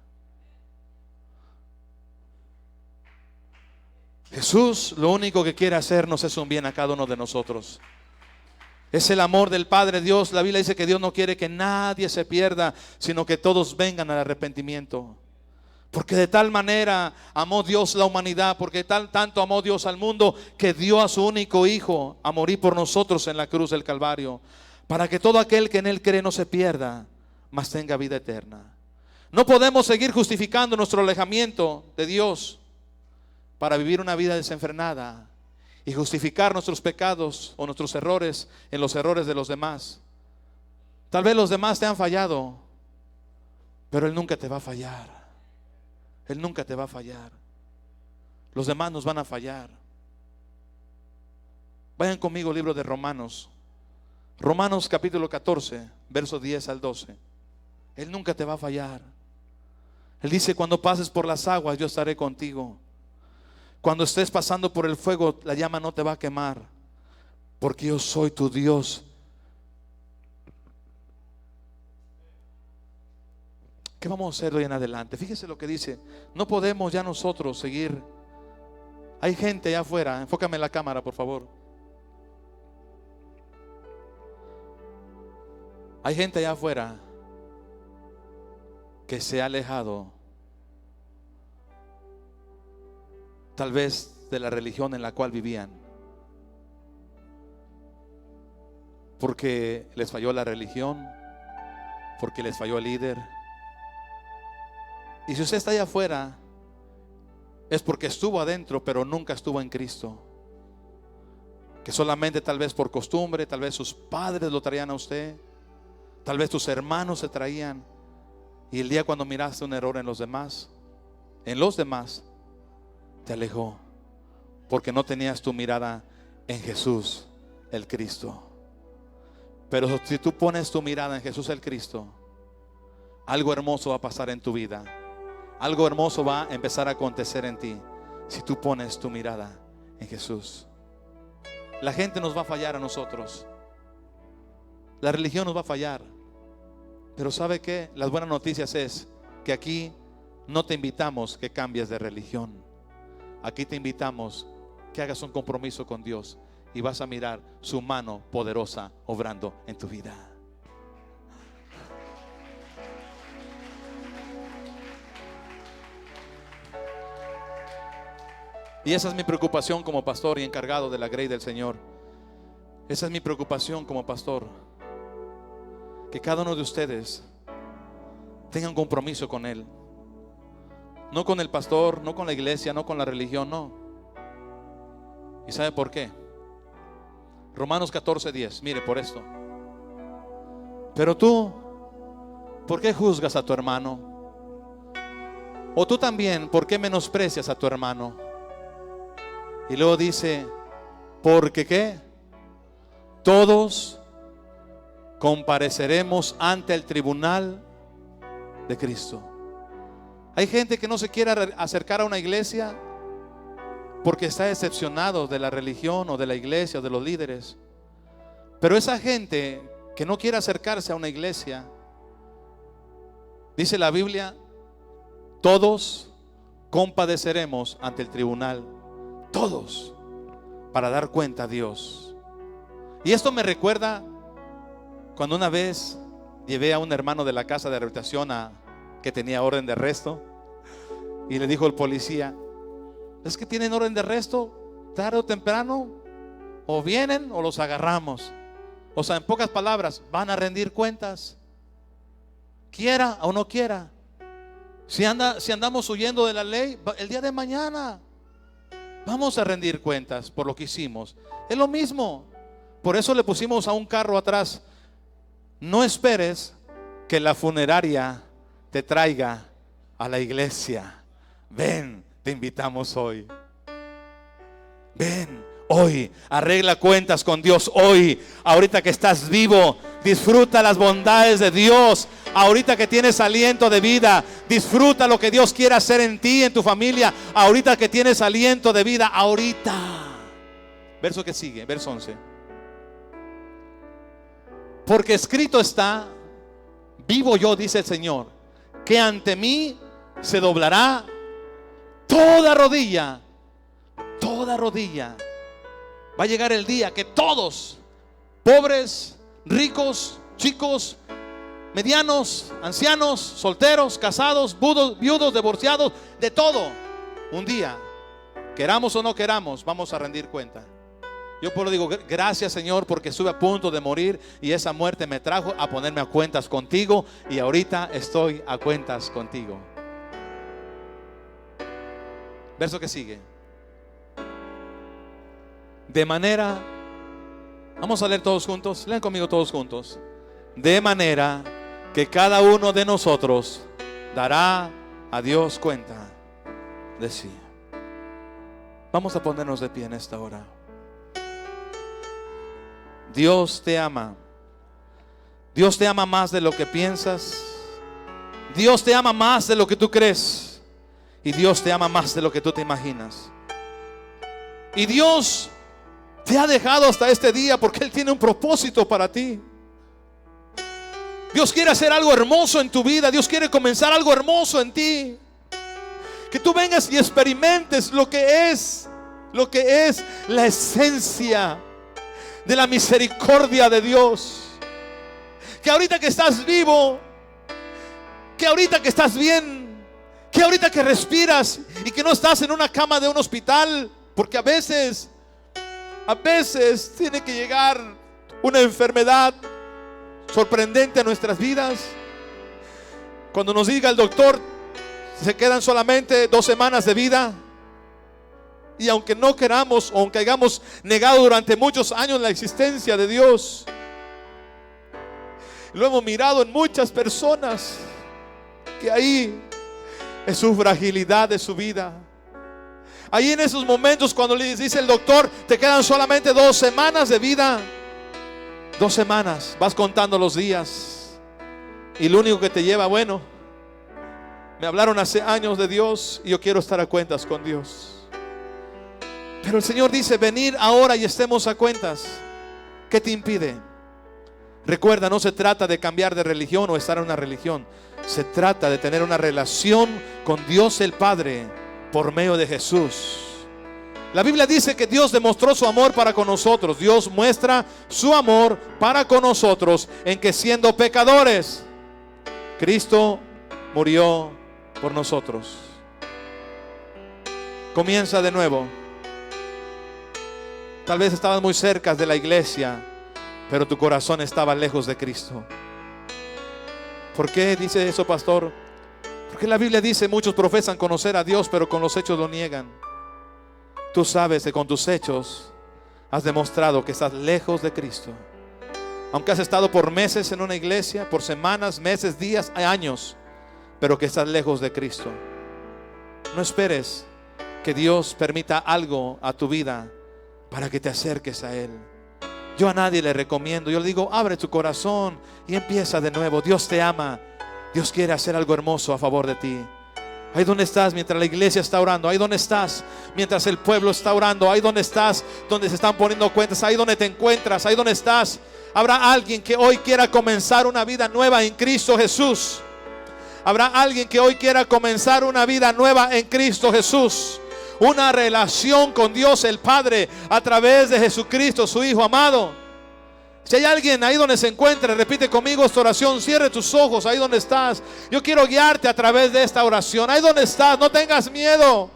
Jesús lo único que quiere hacernos es un bien a cada uno de nosotros. Es el amor del Padre Dios. La Biblia dice que Dios no quiere que nadie se pierda, sino que todos vengan al arrepentimiento. Porque de tal manera amó Dios la humanidad, porque tanto amó Dios al mundo, que dio a su único Hijo a morir por nosotros en la cruz del Calvario, para que todo aquel que en Él cree no se pierda, mas tenga vida eterna. No podemos seguir justificando nuestro alejamiento de Dios para vivir una vida desenfrenada y justificar nuestros pecados o nuestros errores en los errores de los demás. Tal vez los demás te han fallado, pero Él nunca te va a fallar. Él nunca te va a fallar. Los demás nos van a fallar. Vayan conmigo al libro de Romanos. Romanos capítulo 14, versos 10 al 12. Él nunca te va a fallar. Él dice: cuando pases por las aguas, yo estaré contigo. Cuando estés pasando por el fuego, la llama no te va a quemar, porque yo soy tu Dios. ¿Qué vamos a hacer hoy en adelante? Fíjese lo que dice. No podemos ya nosotros seguir. Hay gente allá afuera. Enfócame en la cámara, por favor. Hay gente allá afuera que se ha alejado, tal vez, de la religión en la cual vivían, porque les falló la religión, porque les falló el líder. Y si usted está allá afuera, es porque estuvo adentro, pero nunca estuvo en Cristo. Que solamente tal vez por costumbre, tal vez sus padres lo traían a usted, tal vez tus hermanos se traían. Y el día cuando miraste un error en los demás, te alejó, porque no tenías tu mirada en Jesús el Cristo. Pero si tú pones tu mirada en Jesús el Cristo, algo hermoso va a pasar en tu vida. Algo hermoso va a empezar a acontecer en ti si tú pones tu mirada en Jesús. La gente nos va a fallar a nosotros. La religión nos va a fallar. Pero ¿sabe qué? Las buenas noticias es que aquí no te invitamos que cambies de religión. Aquí te invitamos que hagas un compromiso con Dios y vas a mirar su mano poderosa obrando en tu vida. Y esa es mi preocupación como pastor y encargado de la Grey del Señor. Esa es mi preocupación como pastor. Que cada uno de ustedes tenga un compromiso con Él. No con el pastor, no con la iglesia, no con la religión, no. ¿Y sabe por qué? Romanos 14:10. Mire por esto. Pero tú, ¿por qué juzgas a tu hermano? O tú también, ¿por qué menosprecias a tu hermano? Y luego dice: porque ¿qué? Todos compareceremos ante el tribunal de Cristo. Hay gente que no se quiere acercar a una iglesia porque está decepcionado de la religión o de la iglesia o de los líderes. Pero esa gente que no quiere acercarse a una iglesia, dice la Biblia, todos compadeceremos ante el tribunal. Todos, para dar cuenta a Dios. Y esto me recuerda cuando una vez llevé a un hermano de la casa de rehabilitación que tenía orden de arresto, y le dijo el policía: es que tienen orden de arresto, tarde o temprano o vienen o los agarramos. O sea, en pocas palabras, van a rendir cuentas, quiera o no quiera. Si andamos huyendo de la ley, el día de mañana vamos a rendir cuentas por lo que hicimos. Es lo mismo. Por eso le pusimos a un carro atrás: no esperes que la funeraria te traiga a la iglesia. Ven, te invitamos hoy. Ven hoy, arregla cuentas con Dios hoy. Ahorita que estás vivo, disfruta las bondades de Dios. Ahorita que tienes aliento de vida, disfruta lo que Dios quiere hacer en ti, en tu familia. Ahorita que tienes aliento de vida, ahorita. Verso que sigue, verso 11. Porque escrito está: vivo yo, dice el Señor, que ante mí se doblará toda rodilla toda rodilla. Va a llegar el día que todos, pobres, ricos, chicos, medianos, ancianos, solteros, casados, viudos, divorciados, de todo, un día, queramos o no queramos, vamos a rendir cuenta. Yo por lo digo, gracias Señor, porque estuve a punto de morir y esa muerte me trajo a ponerme a cuentas contigo, y ahorita estoy a cuentas contigo. Verso que sigue. De manera, vamos a leer todos juntos, lean conmigo todos juntos. De manera que cada uno de nosotros dará a Dios cuenta de sí. Vamos a ponernos de pie en esta hora. Dios te ama. Dios te ama más de lo que piensas. Dios te ama más de lo que tú crees. Y Dios te ama más de lo que tú te imaginas. Y Dios te ha dejado hasta este día porque Él tiene un propósito para ti. Dios quiere hacer algo hermoso en tu vida. Dios quiere comenzar algo hermoso en ti. Que tú vengas y experimentes lo que es la esencia de la misericordia de Dios. Que ahorita que estás vivo, que ahorita que estás bien, que ahorita que respiras y que no estás en una cama de un hospital, porque a veces tiene que llegar una enfermedad sorprendente a nuestras vidas. Cuando nos diga el doctor, se quedan solamente 2 semanas de vida. Y aunque no queramos, o aunque hayamos negado durante muchos años la existencia de Dios, lo hemos mirado en muchas personas, que ahí es su fragilidad de su vida. Ahí en esos momentos cuando les dice el doctor, te quedan solamente 2 semanas de vida. 2 semanas, vas contando los días. Y lo único que te lleva, bueno, me hablaron hace años de Dios y yo quiero estar a cuentas con Dios. Pero el Señor dice, venir ahora y estemos a cuentas. ¿Qué te impide? Recuerda, no se trata de cambiar de religión o estar en una religión. Se trata de tener una relación con Dios el Padre por medio de Jesús. La Biblia dice que Dios demostró su amor para con nosotros. Dios muestra su amor para con nosotros en que siendo pecadores, Cristo murió por nosotros. Comienza de nuevo. Tal vez estabas muy cerca de la iglesia, pero tu corazón estaba lejos de Cristo. ¿Por qué dice eso, pastor? Porque la Biblia dice, muchos profesan conocer a Dios, pero con los hechos lo niegan. Tú sabes que con tus hechos has demostrado que estás lejos de Cristo. Aunque has estado por meses en una iglesia, por semanas, meses, días, años, pero que estás lejos de Cristo. No esperes que Dios permita algo a tu vida para que te acerques a Él. Yo a nadie le recomiendo. Yo le digo, abre tu corazón y empieza de nuevo. Dios te ama. Dios quiere hacer algo hermoso a favor de ti. Ahí donde estás mientras la iglesia está orando. Ahí donde estás mientras el pueblo está orando. Ahí donde estás, donde se están poniendo cuentas. Ahí donde te encuentras, ahí donde estás. Habrá alguien que hoy quiera comenzar una vida nueva en Cristo Jesús. Habrá alguien que hoy quiera comenzar una vida nueva en Cristo Jesús. Una relación con Dios el Padre a través de Jesucristo, su Hijo amado. Si hay alguien ahí donde se encuentre, repite conmigo esta oración. Cierre tus ojos ahí donde estás. Yo quiero guiarte a través de esta oración. Ahí donde estás, no tengas miedo.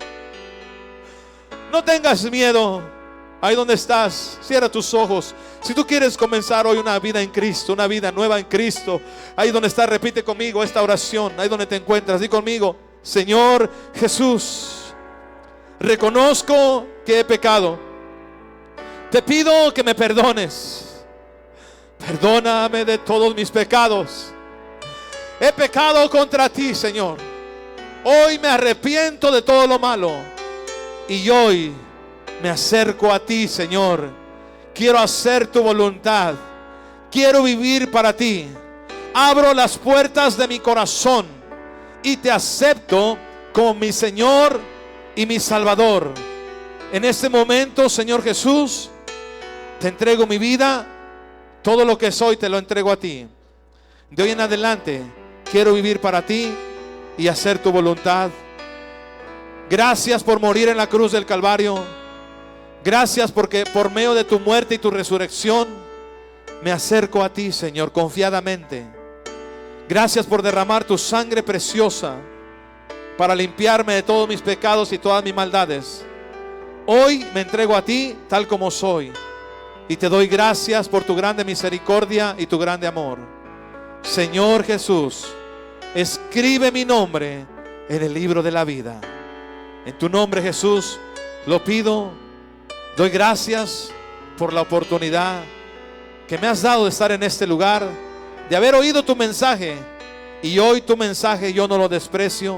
No tengas miedo. Ahí donde estás, cierra tus ojos. Si tú quieres comenzar hoy una vida en Cristo, una vida nueva en Cristo, ahí donde estás, repite conmigo esta oración. Ahí donde te encuentras, di conmigo: Señor Jesús, reconozco que he pecado. Te pido que me perdones. Perdóname de todos mis pecados. He pecado contra ti, Señor. Hoy me arrepiento de todo lo malo. Y hoy me acerco a ti, Señor. Quiero hacer tu voluntad. Quiero vivir para ti. Abro las puertas de mi corazón y te acepto como mi Señor y mi Salvador. En este momento, Señor Jesús, te entrego mi vida. Todo lo que soy te lo entrego a ti. De hoy en adelante quiero vivir para ti y hacer tu voluntad. Gracias por morir en la cruz del Calvario. Gracias porque por medio de tu muerte y tu resurrección me acerco a ti, Señor, confiadamente. Gracias por derramar tu sangre preciosa para limpiarme de todos mis pecados y todas mis maldades. Hoy me entrego a ti tal como soy y te doy gracias por tu grande misericordia y tu grande amor. Señor Jesús, escribe mi nombre en el libro de la vida. En tu nombre, Jesús, lo pido. Doy gracias por la oportunidad que me has dado de estar en este lugar, de haber oído tu mensaje. Y hoy tu mensaje yo no lo desprecio.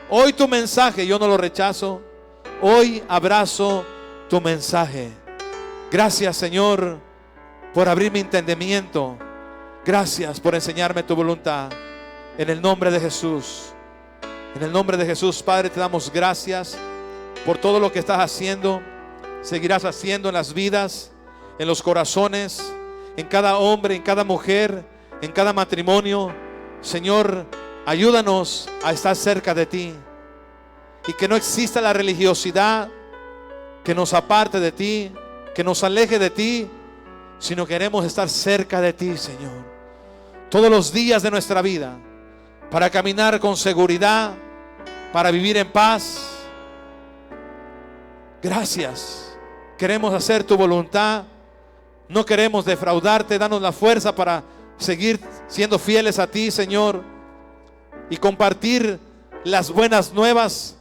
Hoy tu mensaje yo no lo rechazo. Hoy abrazo tu mensaje. Gracias, Señor, por abrir mi entendimiento. Gracias por enseñarme tu voluntad. En el nombre de Jesús. En el nombre de Jesús, Padre, te damos gracias por todo lo que estás haciendo. Seguirás haciendo en las vidas, en los corazones, en cada hombre, en cada mujer, en cada matrimonio. Señor, ayúdanos a estar cerca de ti. Y que no exista la religiosidad que nos aparte de ti, que nos aleje de ti, sino queremos estar cerca de ti, Señor, todos los días de nuestra vida, para caminar con seguridad, para vivir en paz. Gracias. Queremos hacer tu voluntad. No queremos defraudarte. Danos la fuerza para seguir siendo fieles a ti, Señor, y compartir las buenas nuevas